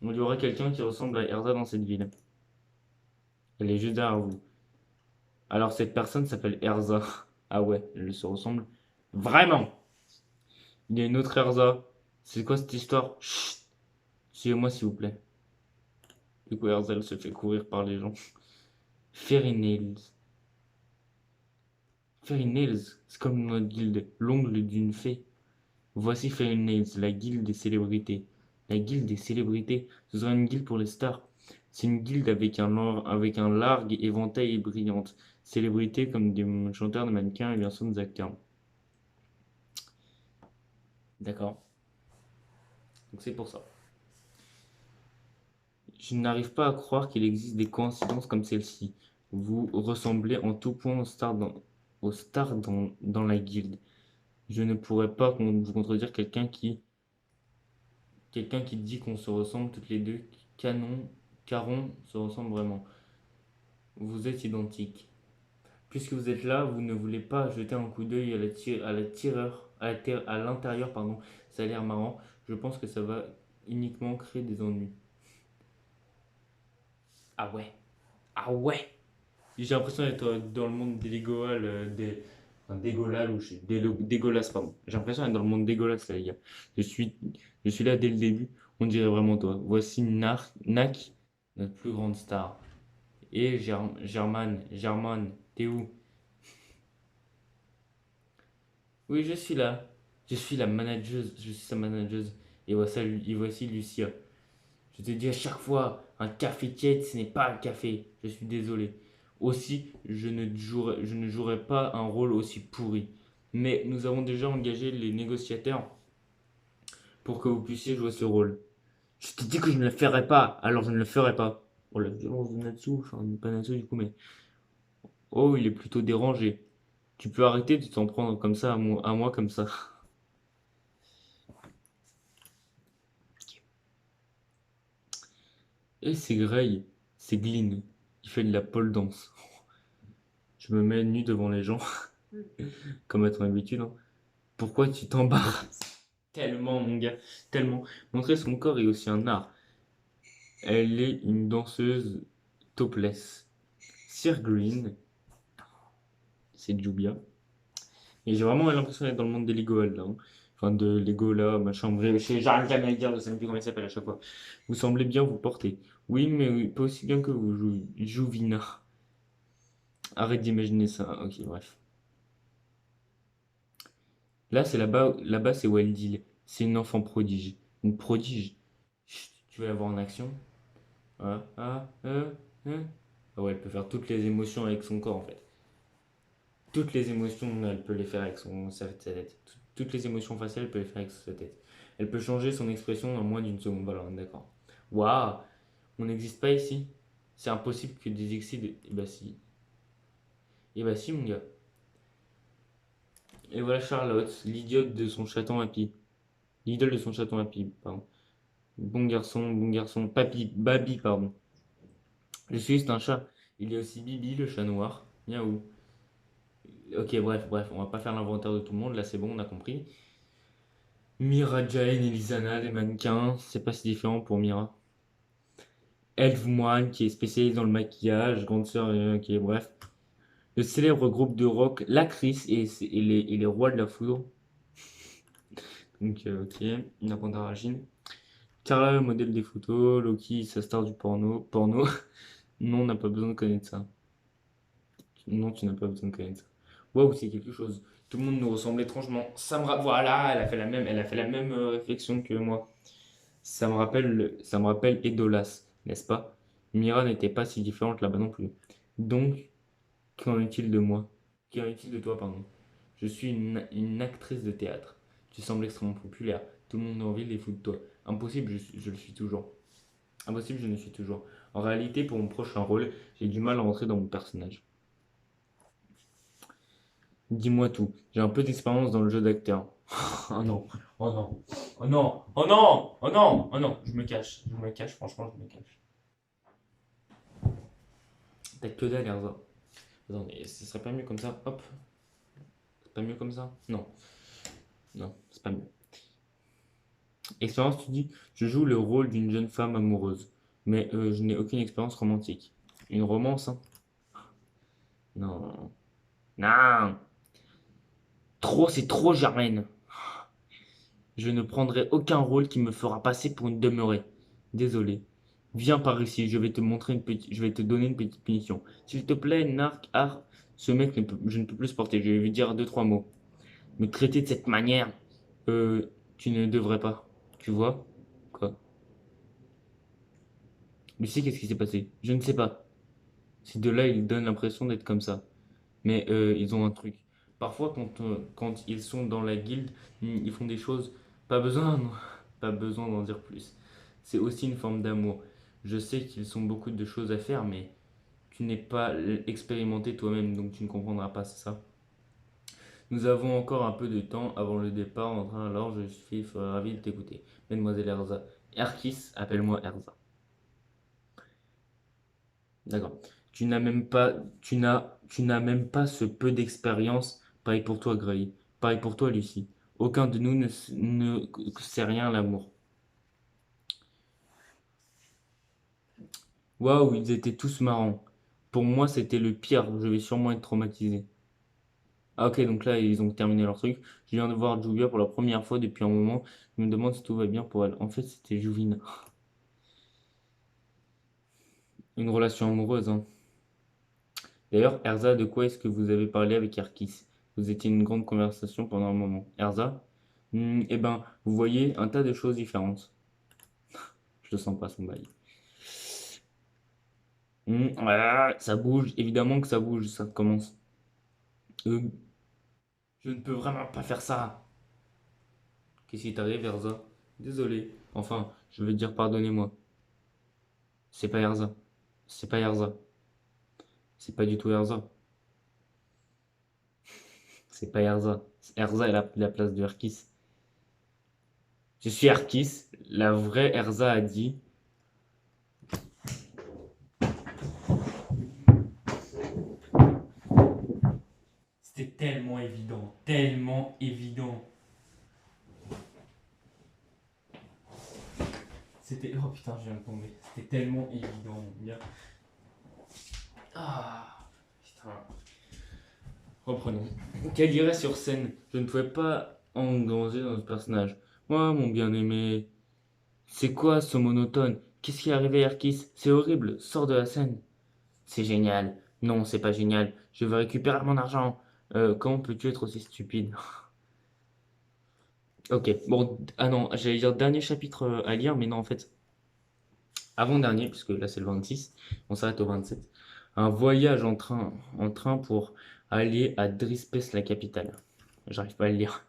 A: Il y aurait quelqu'un qui ressemble à Erza dans cette ville. Elle est juste derrière vous. Alors, cette personne s'appelle Erza. Ah ouais, elle se ressemble. Vraiment! Il y a une autre Erza. C'est quoi cette histoire? Chut! Suivez-moi, s'il vous plaît. Du coup, Erza, elle se fait courir par les gens. Fairy Nails. Fairy Nails, c'est comme notre guilde, l'ongle d'une fée. Voici Fairy Nails, la guilde des célébrités. La guilde des célébrités, ce sera une guilde pour les stars. C'est une guilde avec un large éventail et brillante. Célébrités comme des chanteurs, des mannequins et bien sûr des acteurs. D'accord. Donc c'est pour ça. Je n'arrive pas à croire qu'il existe des coïncidences comme celle-ci. Vous ressemblez en tout point aux stars dans la guilde. Je ne pourrais pas vous contredire quelqu'un qui dit qu'on se ressemble toutes les deux. Caron se ressemble vraiment. Vous êtes identiques. Puisque vous êtes là, vous ne voulez pas jeter un coup d'œil à l'intérieur, pardon. Ça a l'air marrant. Je pense que ça va uniquement créer des ennuis. Ah ouais. Ah ouais. J'ai l'impression d'être dans le monde des Legolas, enfin, Dégolal ou Dégolas, pardon. J'ai l'impression d'être dans le monde Dégolas, là, les gars. Je suis, je suis là dès le début. On dirait vraiment toi. Voici Nak, notre plus grande star. Et German, t'es où? Oui, je suis là. Je suis la manageuse. Je suis sa manageuse. Et voici Lucia. Je te dis à chaque fois, un café tiède, ce n'est pas un café. Je suis désolé. Aussi, je ne jouerai pas un rôle aussi pourri. Mais nous avons déjà engagé les négociateurs pour que vous puissiez jouer ce rôle. Je te dis que je ne le ferai pas, alors je ne le ferai pas. Oh la violence de Natsu, enfin pas Natsu du coup, mais... Oh, il est plutôt dérangé. Tu peux arrêter de t'en prendre comme ça à moi comme ça. Et c'est Grey, c'est Glyn. Il fait de la pole dance. Je me mets nu devant les gens, comme à ton habitude, hein. Pourquoi tu t'embarrasses? Tellement, mon gars, tellement. Montrer son corps est aussi un art. Elle est une danseuse topless. Sir Green, c'est Jubia. Et j'ai vraiment l'impression d'être dans le monde des Lego là, hein. Enfin, de Lego là, machin, bref, j'arrive jamais à le dire, je sais même plus comment il s'appelle à chaque fois. Vous semblez bien vous porter. Oui, mais oui, pas aussi bien que vous, Juvina. Arrête d'imaginer ça. Ok, bref. Là, c'est là-bas, c'est Waldil. C'est une enfant prodige. Une prodige. Chut, tu veux la voir en action? Ah, ah, ah ouais, elle peut faire toutes les émotions avec son corps en fait. Toutes les émotions, elle peut les faire avec sa tête. Toutes les émotions faciales, elle peut les faire avec sa tête. Elle peut changer son expression en moins d'une seconde. Voilà, d'accord. Waouh, on n'existe pas ici. C'est impossible que des excides. Eh bah si. Eh bah si, mon gars. Et voilà Charlotte, l'idiote de son chaton Happy. L'idole de son chaton Happy, pardon. Bon garçon, Papy, Baby, pardon. Je suis juste un chat. Il y a aussi Bibi, le chat noir. Miaou. Ok, bref, on va pas faire l'inventaire de tout le monde, là c'est bon, on a compris. Mira, Jane, Elisana, les mannequins, c'est pas si différent pour Mira. Elf Moine, qui est spécialisé dans le maquillage, grande sœur, ok, bref. Le célèbre groupe de rock, l'Actrice et les rois de la foudre. Donc, ok, une Ragine. Carla, le modèle des photos, Loki, sa star du porno. Porno. Non, on n'a pas besoin de connaître ça. Non, tu n'as pas besoin de connaître ça. Waouh, c'est quelque chose. Tout le monde nous ressemble étrangement. Voilà, elle a fait la même réflexion que moi. Ça me rappelle Edolas, n'est-ce pas? Mira n'était pas si différente là-bas non plus. Donc, qu'en est-il de moi? Qu'en est-il de toi, pardon? Je suis une actrice de théâtre. Tu sembles extrêmement populaire. Tout le monde a envie de les foutre de toi. Impossible, je le suis toujours. Impossible, je ne suis toujours. En réalité, pour mon prochain rôle, j'ai du mal à rentrer dans mon personnage. Dis-moi tout. J'ai un peu d'expérience dans le jeu d'acteur. Oh non, oh non, oh non, oh non, oh non, oh non. Je me cache, franchement, je me cache. T'as que dalle, Erza. Attendez, ce serait pas mieux comme ça? Hop, c'est pas mieux comme ça? Non, non, c'est pas mieux. Expérience, tu dis, je joue le rôle d'une jeune femme amoureuse, mais je n'ai aucune expérience romantique. Une romance, hein? Non, non, c'est trop Germaine. Je ne prendrai aucun rôle qui me fera passer pour une demeurée. Désolé. Viens par ici, je vais te donner une petite punition. S'il te plaît, Narc, ce mec, je ne peux plus supporter. Je vais lui dire deux, trois mots. Me traiter de cette manière, tu ne devrais pas. Tu vois? Quoi? Lucie, qu'est-ce qui s'est passé? Je ne sais pas. Ces deux-là, ils donnent l'impression d'être comme ça. Mais ils ont un truc. Parfois, quand ils sont dans la guilde, ils font des choses. Pas besoin, non. Pas besoin d'en dire plus. C'est aussi une forme d'amour. Je sais qu'ils ont beaucoup de choses à faire, mais tu n'es pas expérimenté toi-même, donc tu ne comprendras pas, c'est ça. Nous avons encore un peu de temps avant le départ en train, alors je suis ravi de t'écouter. Mademoiselle Erza. Erkis, appelle-moi Erza. D'accord. Tu n'as même pas ce peu d'expérience. Pareil pour toi, Gray. Pareil pour toi, Lucie. Aucun de nous ne sait rien à l'amour. Waouh, ils étaient tous marrants. Pour moi, c'était le pire. Je vais sûrement être traumatisé. Ah, ok, donc là, ils ont terminé leur truc. Je viens de voir Julia pour la première fois depuis un moment. Je me demande si tout va bien pour elle. En fait, c'était Juvina. Une relation amoureuse, hein. D'ailleurs, Erza, de quoi est-ce que vous avez parlé avec Erkis? Vous étiez une grande conversation pendant un moment. Erza? Eh ben, vous voyez un tas de choses différentes. Je le sens pas son bail. Ça bouge, évidemment que ça bouge, ça commence. Euh, je ne peux vraiment pas faire ça. Qu'est-ce qui t'arrive, Erza? Désolé. Enfin, je veux dire pardonnez-moi. C'est pas Erza. C'est pas Erza. C'est pas du tout Erza. C'est pas Erza. Erza, elle a pris la place de Erkis. Je suis Erkis. La vraie Erza a dit. C'était tellement évident, tellement évident. C'était. Oh putain, je viens de tomber. C'était tellement évident, mon gars. Ah, putain. Reprenons. Qu'elle irait sur scène. Je ne pouvais pas engranger dans ce personnage. Moi, mon bien-aimé. C'est quoi ce monotone? Qu'est-ce qui est arrivé, Erkis? C'est horrible. Sors de la scène. C'est génial. Non, c'est pas génial. Je veux récupérer mon argent. Comment peux-tu être aussi stupide? Ok, bon, ah non, j'allais dire dernier chapitre à lire, mais non, en fait, avant-dernier, puisque là c'est le 26, on s'arrête au 27. Un voyage en train pour aller à Drispes, la capitale. J'arrive pas à le lire.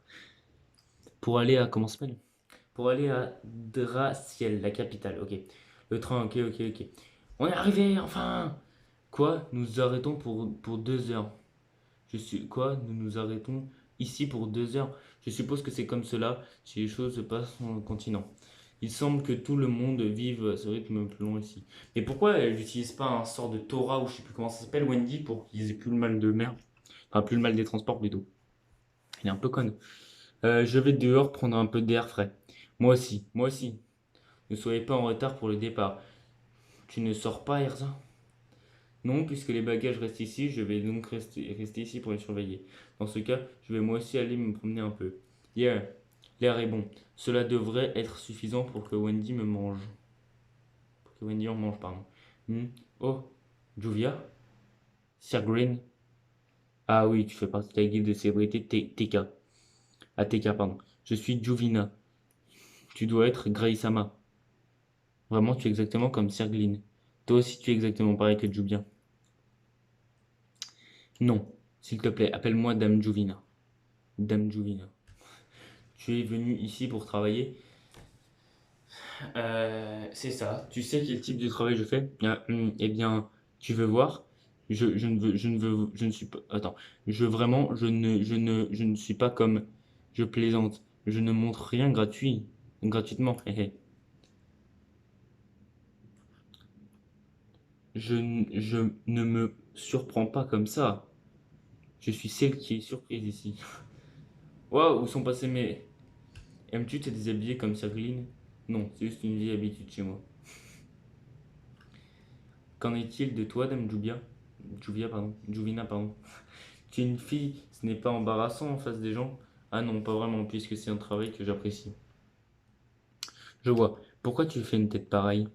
A: Pour aller à, comment ça s'appelle? Pour aller à Draciel, la capitale, ok. Le train, ok, ok, ok. On est arrivé, enfin! Quoi? Nous arrêtons pour 2 heures. Quoi? Nous nous arrêtons ici pour 2 heures. Je suppose que c'est comme cela si les choses se passent sur le continent. Il semble que tout le monde vive à ce rythme plus long ici. Mais pourquoi elle n'utilise pas un sort de Torah ou je sais plus comment ça s'appelle, Wendy, pour qu'ils aient plus le mal de mer? Enfin, plus le mal des transports plutôt. Elle est un peu conne. Je vais dehors prendre un peu d'air frais. Moi aussi, moi aussi. Ne soyez pas en retard pour le départ. Tu ne sors pas, Erza? Non, puisque les bagages restent ici, je vais donc rester ici pour les surveiller. Dans ce cas, je vais moi aussi aller me promener un peu. Yeah, l'air est bon. Cela devrait être suffisant pour que Wendy me mange. Pour que Wendy en mange, pardon. Hmm. Oh, Juvia? Sir Green? Ah oui, tu fais partie de la guilde de célébrité TK. Ah, TK, pardon. Je suis Juvina. Tu dois être Graysama. Vraiment, tu es exactement comme Sir Glyn. Toi aussi, tu es exactement pareil que Juvia. Non, s'il te plaît, appelle-moi Dame Juvina. Dame Juvina. Tu es venu ici pour travailler. C'est ça. Tu sais quel type de travail je fais? Eh bien, tu veux voir? Je ne suis pas. Attends. Je ne suis pas comme. Je plaisante. Je ne montre rien gratuitement. Hé, hé. Je ne me surprends pas comme ça. Je suis celle qui est surprise ici. Waouh, où sont passés mes. Aimes-tu te déshabiller comme Sabrine? Non, c'est juste une vieille habitude chez moi. Qu'en est-il de toi, Dame Juvia? Juvia, pardon. Juvina, pardon. Tu es une fille, ce n'est pas embarrassant en face des gens? Ah non, pas vraiment, puisque c'est un travail que j'apprécie. Je vois. Pourquoi tu fais une tête pareille?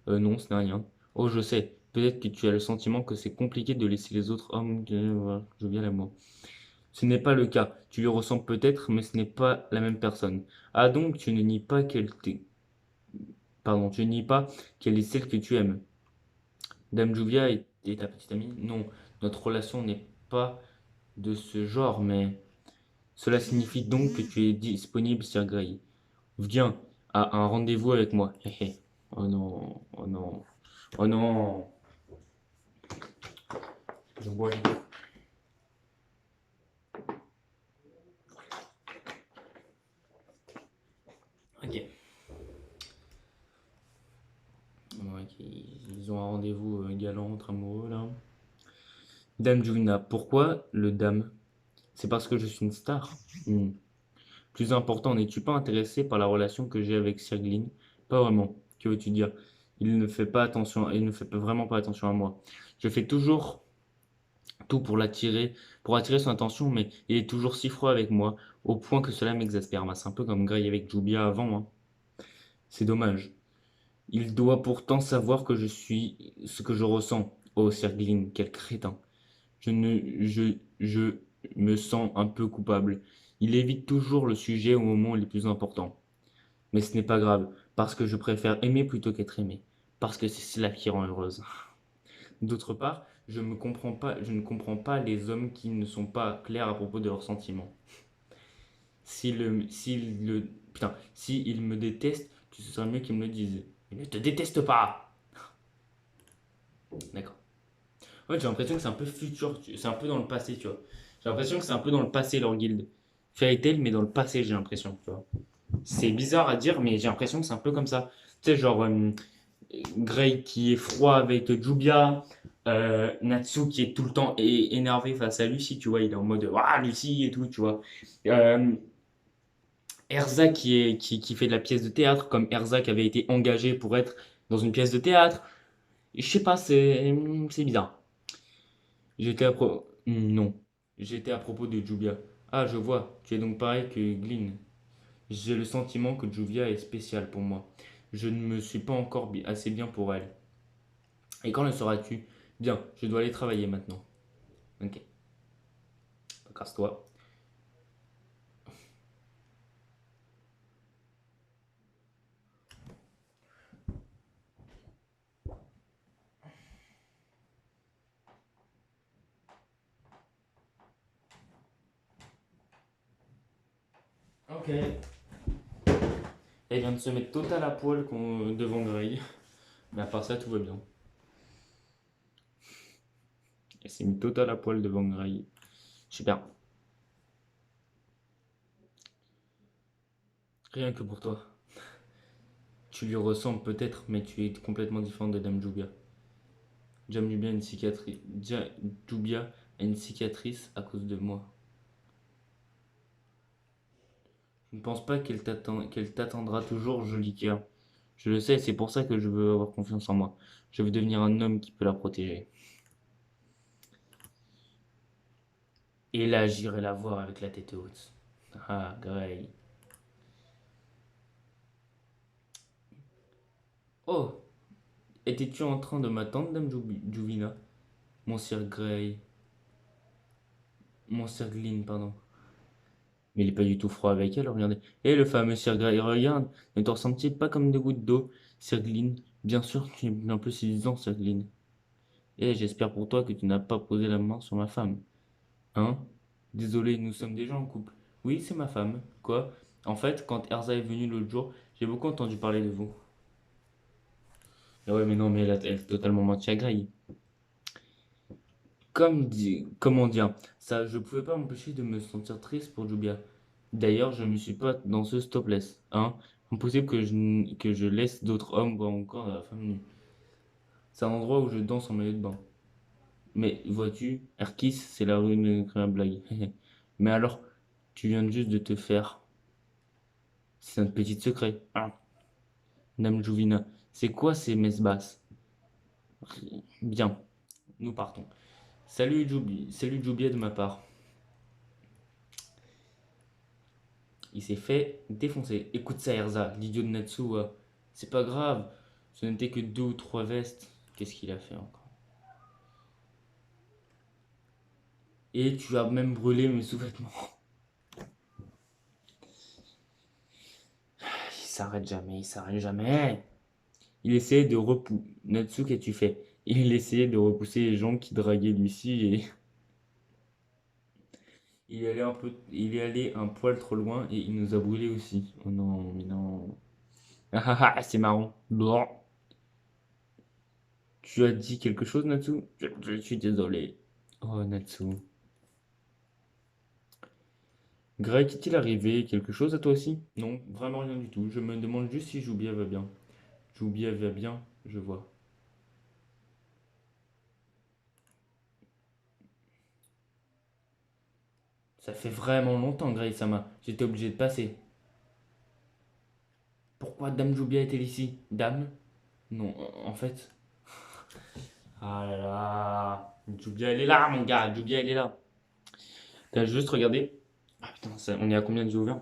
A: Non, ce n'est rien. Oh, je sais. Peut-être que tu as le sentiment que c'est compliqué de laisser les autres hommes. Voilà, je viens à moi. Ce n'est pas le cas. Tu le ressens peut-être, mais ce n'est pas la même personne. Ah donc, tu ne nies pas qu'elle t'est. Pardon, tu ne nies pas qu'elle est celle que tu aimes. Dame Juvia est ta petite amie? Non, notre relation n'est pas de ce genre, mais cela signifie donc que tu es disponible, Sir Grey. Viens à un rendez-vous avec moi. Hé hé. Oh non, oh non, oh non. Je bois les deux. Ok. Bon, ok, ils ont un rendez-vous galant entre amoureux là. Dame Juvina, pourquoi le dame? C'est parce que je suis une star. Hmm. Plus important, n'es-tu pas intéressé par la relation que j'ai avec Sir Glyn? Pas vraiment. Que veux-tu dire? Il ne fait vraiment pas attention à moi. Je fais toujours tout pour attirer son attention, mais il est toujours si froid avec moi, au point que cela m'exaspère. Bah, c'est un peu comme Grey avec Jubia avant, hein. C'est dommage. Il doit pourtant savoir que je suis ce que je ressens. Oh, Sir Glyn, quel crétin. Je ne, je me sens un peu coupable. Il évite toujours le sujet au moment les plus importants. Mais ce n'est pas grave, parce que je préfère aimer plutôt qu'être aimé. Parce que c'est cela qui rend heureuse. D'autre part, je ne comprends pas les hommes qui ne sont pas clairs à propos de leurs sentiments. S'ils me détestent, ce serait mieux qu'ils me le disent. Ils ne te détestent pas! D'accord. En fait, j'ai l'impression que c'est un peu futur, c'est un peu dans le passé, tu vois. J'ai l'impression que c'est un peu dans le passé, leur guilde. Fairy Tail, mais dans le passé, j'ai l'impression, tu vois. C'est bizarre à dire, mais j'ai l'impression que c'est un peu comme ça. Tu sais, genre, Grey qui est froid avec Jubia, Natsu qui est tout le temps énervé face à Lucy, tu vois, il est en mode ah Lucy et tout, tu vois. Euh, Erza qui fait de la pièce de théâtre, comme Erza qui avait été engagé pour être dans une pièce de théâtre. Je sais pas, c'est bizarre. Non. J'étais à propos de Jubia. Ah, je vois, tu es donc pareil que Glyn. J'ai le sentiment que Juvia est spéciale pour moi. Je ne me suis pas encore assez bien pour elle. Et quand le seras-tu? Bien, je dois aller travailler maintenant. Ok, casse-toi. Ok. Elle vient de se mettre total à poil devant Grey. Mais à part ça, tout va bien. Elle s'est mise total à poil devant Grey. Super. Rien que pour toi. Tu lui ressembles peut-être, mais tu es complètement différent de Dame Jubia. Jubia a une cicatrice. Jubia a une cicatrice à cause de moi. Je ne pense pas qu'elle t'attendra toujours, joli cœur. Je le sais, c'est pour ça que je veux avoir confiance en moi. Je veux devenir un homme qui peut la protéger. Et là, j'irai la voir avec la tête haute. Ah, Grey. Oh, étais-tu en train de m'attendre, Dame Juvina? Mon Sir Grey. Mon Sir Glyn, pardon. Mais il est pas du tout froid avec elle, regardez. Et le fameux Sir Grey, regarde, ne t'en ressemble-t-il pas comme des gouttes d'eau, Sir Glyn? Bien sûr, tu es bien plus séduisant, Sir Glyn. Et j'espère pour toi que tu n'as pas posé la main sur ma femme. Hein? Désolé, nous sommes déjà en couple. Oui, c'est ma femme. Quoi? En fait, quand Erza est venue l'autre jour, j'ai beaucoup entendu parler de vous. Ah ouais, mais non, mais elle a totalement menti à Grey. Comment dire, ça, je pouvais pas m'empêcher de me sentir triste pour Jubia. D'ailleurs, je ne suis pas dans ce topless, hein. Impossible que je laisse d'autres hommes voir mon corps dans la femme nue. C'est un endroit où je danse en maillot de bain. Mais vois-tu, Erkis, c'est la rue de la blague. Mais alors, tu viens juste de te faire. C'est un petit secret. Ah, Dame Juvina, c'est quoi ces messes basses? Bien, nous partons. Salut Jubia de ma part. Il s'est fait défoncer. Écoute ça, Erza, l'idiot de Natsu. C'est pas grave. Ce n'était que deux ou trois vestes. Qu'est-ce qu'il a fait encore? Et tu as même brûlé mes sous-vêtements. Il s'arrête jamais, il s'arrête jamais. Il essayait de repousser. Natsu, qu'as-tu fait? Il essayait de repousser les gens qui draguaient Lucie et il est allé un poil trop loin et il nous a brûlés aussi. Oh non, mais non. Ah ah ah, c'est marrant. Blah. Tu as dit quelque chose, Natsu? Je suis désolé. Oh, Natsu. Greg, est-il arrivé quelque chose à toi aussi? Non, vraiment rien du tout. Je me demande juste si Joubia va bien. Joubia va bien, je vois. Ça fait vraiment longtemps, Grey Sama. J'étais obligé de passer. Pourquoi Dame Joubia est-elle ici? Dame? Non, en fait. Ah là là. Joubia, elle est là, mon gars. Joubia, elle est là. T'as juste regardé. Ah putain, on est à combien de viewers?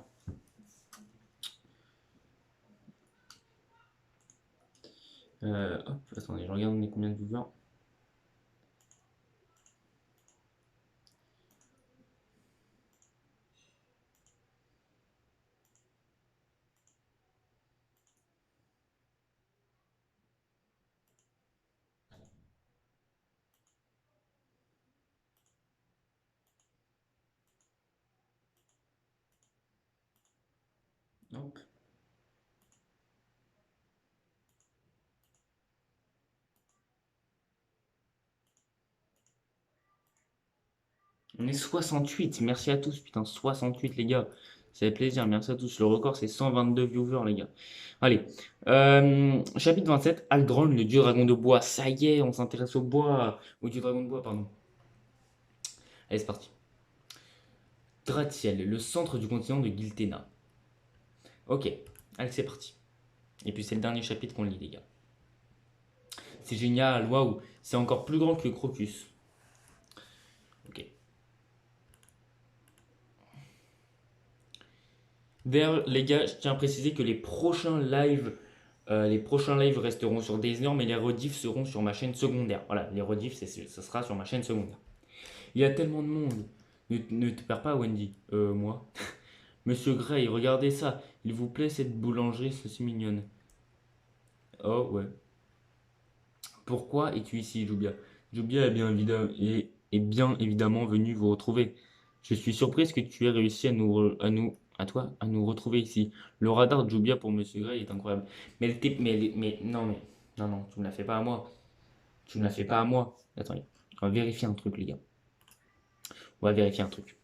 A: Hop, attendez, je regarde on est combien de viewers. Hop. On est 68. Merci à tous, putain, 68 les gars. Ça fait plaisir, merci à tous. Le record c'est 122 viewers les gars. Allez, chapitre 27, Aldron, le dieu dragon de bois. Ça y est, on s'intéresse au bois. Au dieu dragon de bois, pardon. Allez, c'est parti. Dratiel, le centre du continent de Giltena. Ok, allez, c'est parti. Et puis c'est le dernier chapitre qu'on lit les gars. C'est génial, waouh, c'est encore plus grand que Crocus. Ok. D'ailleurs, les gars, je tiens à préciser que les prochains lives resteront sur Deezer, mais les rediffs seront sur ma chaîne secondaire. Voilà, les rediffs, ce sera sur ma chaîne secondaire. Il y a tellement de monde. Ne te perds pas, Wendy. Moi. Monsieur Gray, regardez ça. Il vous plaît cette boulangerie, c'est si mignonne. Oh, ouais. Pourquoi es-tu ici, Jubia? Jubia est bien évidemment venu vous retrouver. Je suis surprise que tu aies réussi à nous retrouver ici. Le radar de Jubia pour Monsieur Gray est incroyable. Non, non, tu me la fais pas à moi. Tu me la fais pas à moi. Attends, on va vérifier un truc, les gars. On va vérifier un truc.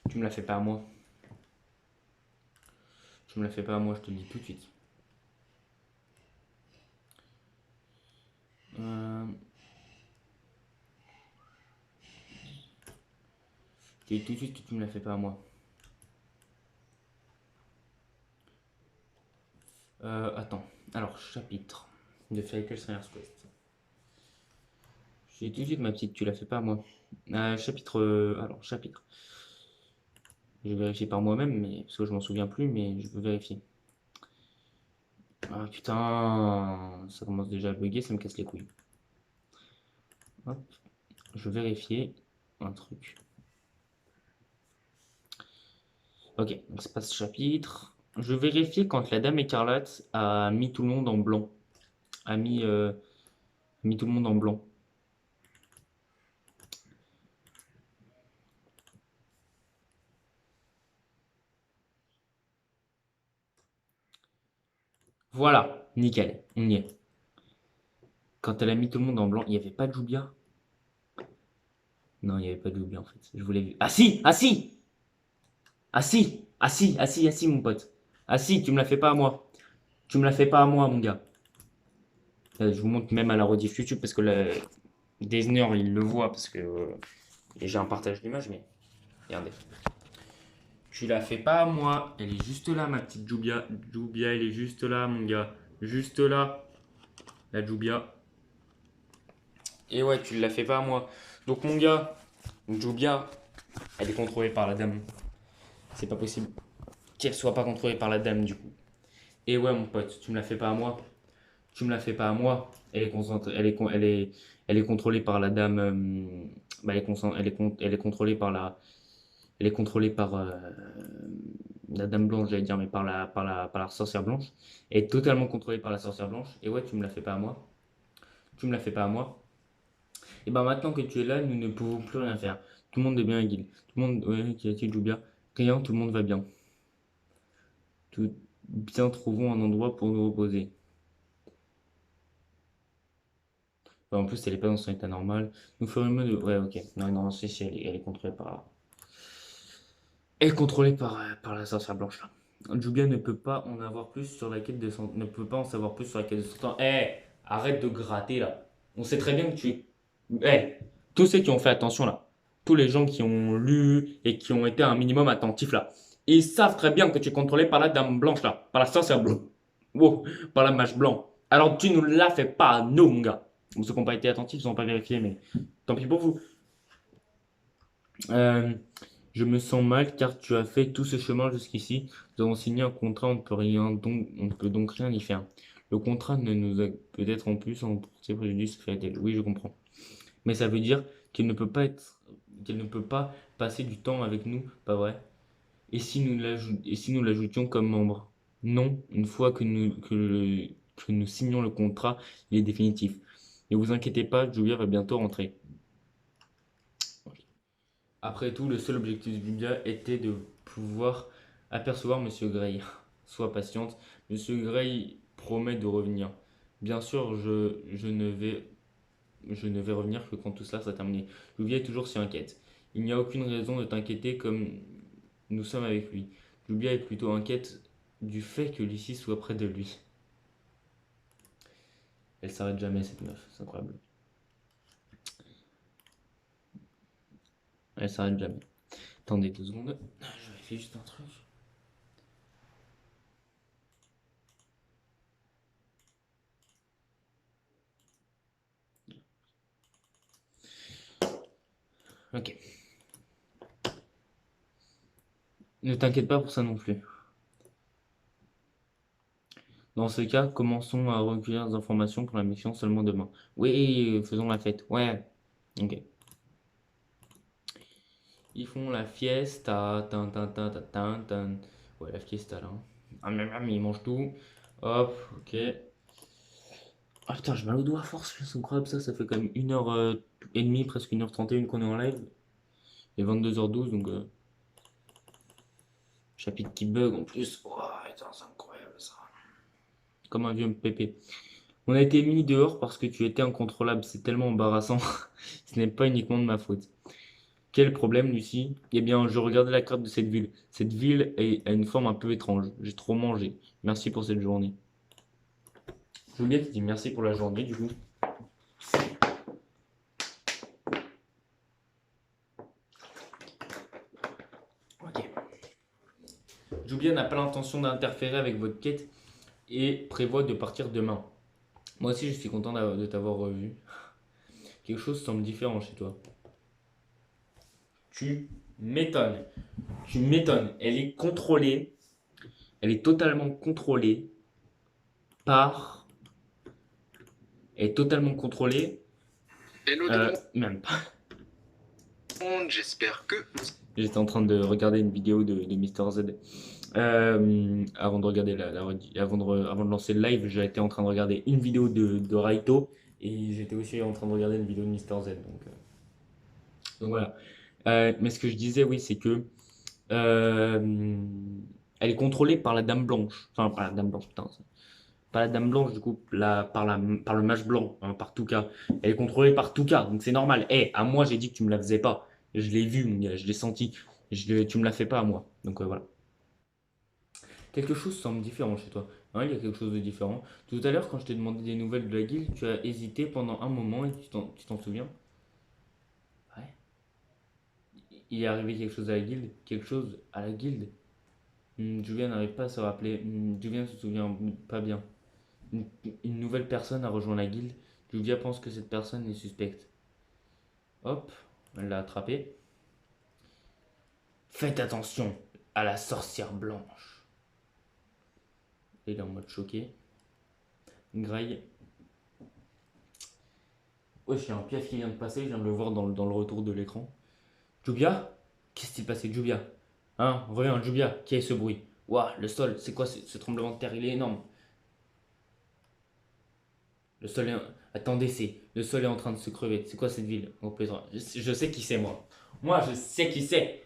A: Tu me la fais pas à moi. Tu me la fais pas à moi, je te le dis tout de suite. Euh, je te dis tout de suite que tu me la fais pas à moi. Attends. Alors, chapitre de Faker Science Quest. Je te dis tout de suite, ma petite, tu la fais pas à moi. Chapitre. Je vais vérifier par moi-même, mais parce que je m'en souviens plus, mais je veux vérifier. Ah putain, ça commence déjà à bugger, ça me casse les couilles. Hop, je vais vérifier un truc. Ok, donc c'est pas ce chapitre. Je vais vérifier quand la Dame Écarlate a mis tout le monde en blanc. A mis tout le monde en blanc. Voilà, nickel, on y est. Quand elle a mis tout le monde en blanc, il n'y avait pas de Jubia? Non, il n'y avait pas de Jubia en fait. Je voulais. Ah si! Ah si! Ah si! Ah si! Ah si! Ah si, mon pote. Ah si, tu me la fais pas à moi. Tu me la fais pas à moi, mon gars. Je vous montre même à la rediff YouTube parce que Disney, il le voit parce que et j'ai un partage d'image, mais regardez. Tu la fais pas à moi. Elle est juste là, ma petite Jubia. Jubia, elle est juste là, mon gars. Juste là, la Jubia. Et ouais, tu la fais pas à moi. Donc, mon gars, Jubia, elle est contrôlée par la dame. C'est pas possible qu'elle soit pas contrôlée par la dame, du coup. Et ouais, mon pote, tu me la fais pas à moi. Tu me la fais pas à moi. Elle est concentrée, elle est contrôlée par la dame. Bah, elle est contrôlée par elle est contrôlée par la dame blanche, j'allais dire, mais par la sorcière blanche. Elle est totalement contrôlée par la sorcière blanche. Et ouais, tu me la fais pas à moi. Tu me la fais pas à moi. Et ben maintenant que tu es là, nous ne pouvons plus rien faire. Tout le monde est bien guide. Tout le monde, ouais, qui a-t-il joue bien. Rien, tout le monde va bien. Tout bien, trouvons un endroit pour nous reposer. Bah, en plus, elle est pas dans son état normal. Nous ferions mieux de. Ouais, ok. Non, non, si, elle est contrôlée par. Elle est contrôlée par la sorcière blanche là. Jubia ne peut pas en avoir plus sur la quête de son. Ne peut pas en savoir plus sur la quête de son temps. Eh, arrête de gratter là. On sait très bien que tu. Eh, tous ceux qui ont fait attention là, tous les gens qui ont lu et qui ont été un minimum attentifs là, ils savent très bien que tu es contrôlé par la dame blanche là, par la sorcière blanche. Wow, par la mage blanc. Alors tu nous la fais pas à nous, mon gars. Ceux qui n'ont pas été attentifs, ils n'ont pas vérifié, mais tant pis pour vous. Euh, je me sens mal car tu as fait tout ce chemin jusqu'ici. Nous avons signé un contrat, on ne peut donc rien y faire. Le contrat ne nous a peut-être en plus emporté préjudice, fait-elle. Oui, je comprends. Mais ça veut dire qu'elle ne peut pas passer du temps avec nous, pas vrai? Et si nous l'ajoutions comme membre? Non, une fois que nous signons le contrat, il est définitif. Ne vous inquiétez pas, Julia va bientôt rentrer. Après tout, le seul objectif du Julia était de pouvoir apercevoir Monsieur Gray. Sois patiente, Monsieur Gray promet de revenir. Bien sûr, je ne vais revenir que quand tout cela sera terminé. Julia est toujours si inquiète. Il n'y a aucune raison de t'inquiéter comme nous sommes avec lui. Julia est plutôt inquiète du fait que Lucie soit près de lui. Elle s'arrête jamais, cette meuf, c'est incroyable. Elle s'arrête jamais. Attendez 2 secondes. Je vérifie juste un truc. Ok. Ne t'inquiète pas pour ça non plus. Dans ce cas, commençons à recueillir des informations pour la mission seulement demain. Oui, faisons la fête. Ouais. Ok. Ils font la fiesta. Tan, tan, tan, tan, tan, tan. Ouais, la fiesta là. Ah, mais ils mangent tout. Hop, ok. Ah putain, j'ai mal au doigt à force, c'est incroyable ça. Ça fait quand même 1h30, presque 1h31 qu'on est en live. Il est 22h12, donc chapitre qui bug en plus. Oh, putain, c'est incroyable ça. Comme un vieux pépé. On a été mis dehors parce que tu étais incontrôlable. C'est tellement embarrassant. Ce n'est pas uniquement de ma faute. Quel problème, Lucie? Eh bien, je regardais la carte de cette ville. Cette ville a une forme un peu étrange. J'ai trop mangé. Merci pour cette journée. Juliette dit merci pour la journée, du coup. Ok. Julia n'a pas l'intention d'interférer avec votre quête et prévoit de partir demain. Moi aussi, je suis content de t'avoir revu. Quelque chose semble différent chez toi. Tu m'étonnes. Tu m'étonnes. Elle est contrôlée. Elle est totalement contrôlée par. Elle est totalement contrôlée.
B: Hello tout le
A: Même pas.
B: monde, j'espère que...
A: J'étais en train de regarder une vidéo de Mister Z. Avant de regarder avant de lancer le live, j'étais en train de regarder une vidéo de Raito et j'étais aussi en train de regarder une vidéo de Mister Z. Donc voilà. Mais ce que je disais, oui, c'est que euh, elle est contrôlée par la Dame Blanche. Enfin, par la Dame Blanche, putain. Pas la Dame Blanche, du coup, par le mage blanc, hein, par Touka. Elle est contrôlée par Touka, donc c'est normal. Eh, à moi, j'ai dit que tu me la faisais pas. Je l'ai vu, mon gars, je l'ai senti. Tu me la fais pas à moi. Donc voilà. Quelque chose semble différent chez toi. Hein, il y a quelque chose de différent. Tout à l'heure, quand je t'ai demandé des nouvelles de la guilde, tu as hésité pendant un moment et tu t'en souviens? Ouais. Il est arrivé quelque chose à la guilde? Quelque chose à la guilde? Julien n'arrive pas à se rappeler. Julien se souvient pas bien. Une, une nouvelle personne a rejoint la guilde. Julia pense que cette personne est suspecte. Hop, elle l'a attrapé. Faites attention à la sorcière blanche. Il est en mode choqué. Graille. Wesh, il y a un piaf qui vient de passer, je viens de le voir dans le retour de l'écran. Jubia? Qu'est-ce qui s'est passé, Jubia? Hein? Reviens, Jubia, qui est ce bruit? Ouah, le sol, c'est quoi ce tremblement de terre? Il est énorme. Le sol est. Attendez, le sol est en train de se crever. C'est quoi cette ville? Je sais qui c'est, moi. Moi, je sais qui c'est.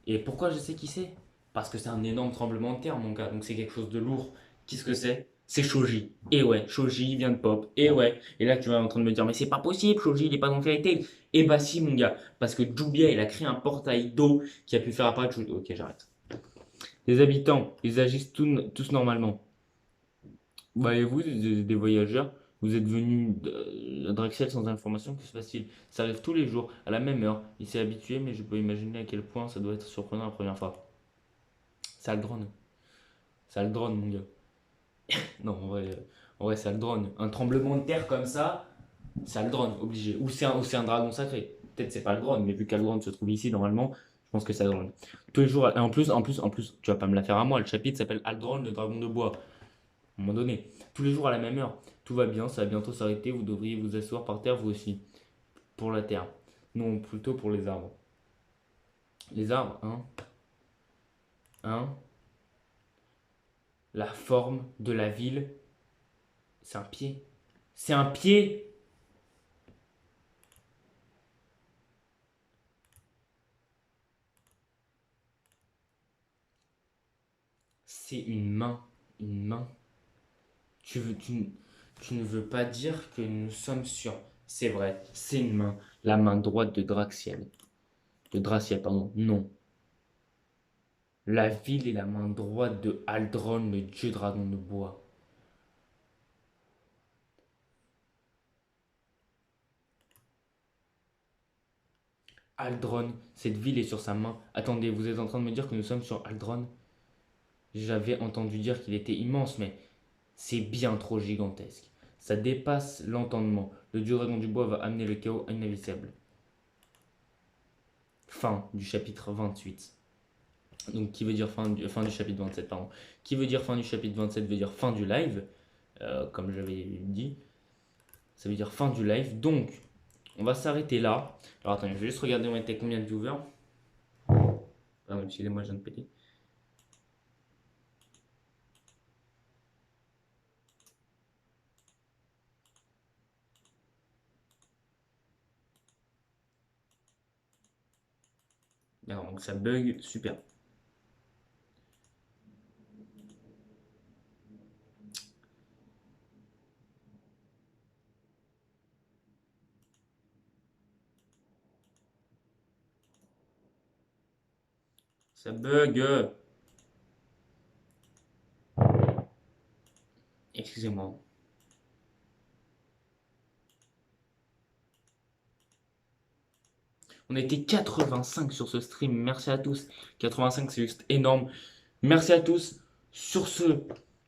A: Et pourquoi je sais qui c'est? Parce que c'est un énorme tremblement de terre, mon gars. Donc c'est quelque chose de lourd. Qu'est-ce que c'est? C'est Shoji. Et ouais, Shoji vient de pop. Et ouais. Et là, tu vas en train de me dire, mais c'est pas possible, Shoji, il est pas dans Fairy Tail. Et bah si, mon gars. Parce que Jubia, il a créé un portail d'eau qui a pu faire apparaître Shoji. Ok, j'arrête. Les habitants, ils agissent tous normalement. Voyez-vous, des voyageurs, vous êtes venus à Drexel sans information, que se passe-t-il? Ça arrive tous les jours, à la même heure. Il s'est habitué, mais je peux imaginer à quel point ça doit être surprenant la première fois. Ça le drone. Ça le drone, mon gars. Non, en vrai, ça le drone. Un tremblement de terre comme ça le drone, obligé. Ou c'est un dragon sacré. Peut-être c'est pas le drone, mais vu qu'Aldron se trouve ici, normalement, je pense que ça drone. Tous les jours, et en plus, tu vas pas me la faire à moi. Le chapitre s'appelle Aldron, le dragon de bois. À un moment donné, tous les jours à la même heure. Tout va bien, ça va bientôt s'arrêter. Vous devriez vous asseoir par terre, vous aussi. Pour la terre. Non, plutôt pour les arbres. Les arbres, hein? Hein? La forme de la ville, c'est un pied. C'est un pied! C'est une main. Une main. Tu, veux, tu, tu ne veux pas dire que nous sommes sûrs. C'est vrai, c'est une main. La main droite de Draxiel. De Draciel, pardon. Non. La ville est la main droite de Aldron, le dieu dragon de bois. Aldron, cette ville est sur sa main. Attendez, vous êtes en train de me dire que nous sommes sur Aldron? J'avais entendu dire qu'il était immense, mais c'est bien trop gigantesque. Ça dépasse l'entendement. Le dieu dragon du bois va amener le chaos inévitable. Fin du chapitre 28. Donc, qui veut dire fin du chapitre 27, pardon. Qui veut dire fin du chapitre 27 veut dire fin du live, comme j'avais dit. Ça veut dire fin du live. Donc, on va s'arrêter là. Alors, attendez, je vais juste regarder on était combien de viewers. Pardon, excusez-moi, je viens de péter. Alors, donc ça bug, super. Ça bug. Excusez-moi. On était 85 sur ce stream. Merci à tous. 85, c'est juste énorme. Merci à tous. Sur ce,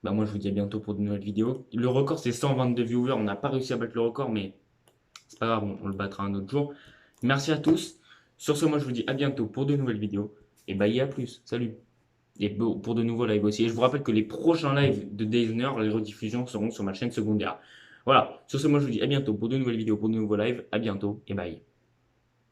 A: bah moi je vous dis à bientôt pour de nouvelles vidéos. Le record c'est 122 viewers. On n'a pas réussi à battre le record, mais c'est pas grave, on le battra un autre jour. Merci à tous. Sur ce, moi je vous dis à bientôt pour de nouvelles vidéos. Et bah y a plus. Salut. Et pour de nouveaux lives aussi. Et je vous rappelle que les prochains lives de Daysner, les rediffusions seront sur ma chaîne secondaire. Voilà. Sur ce, moi je vous dis à bientôt pour de nouvelles vidéos, pour de nouveaux lives. À bientôt et bye.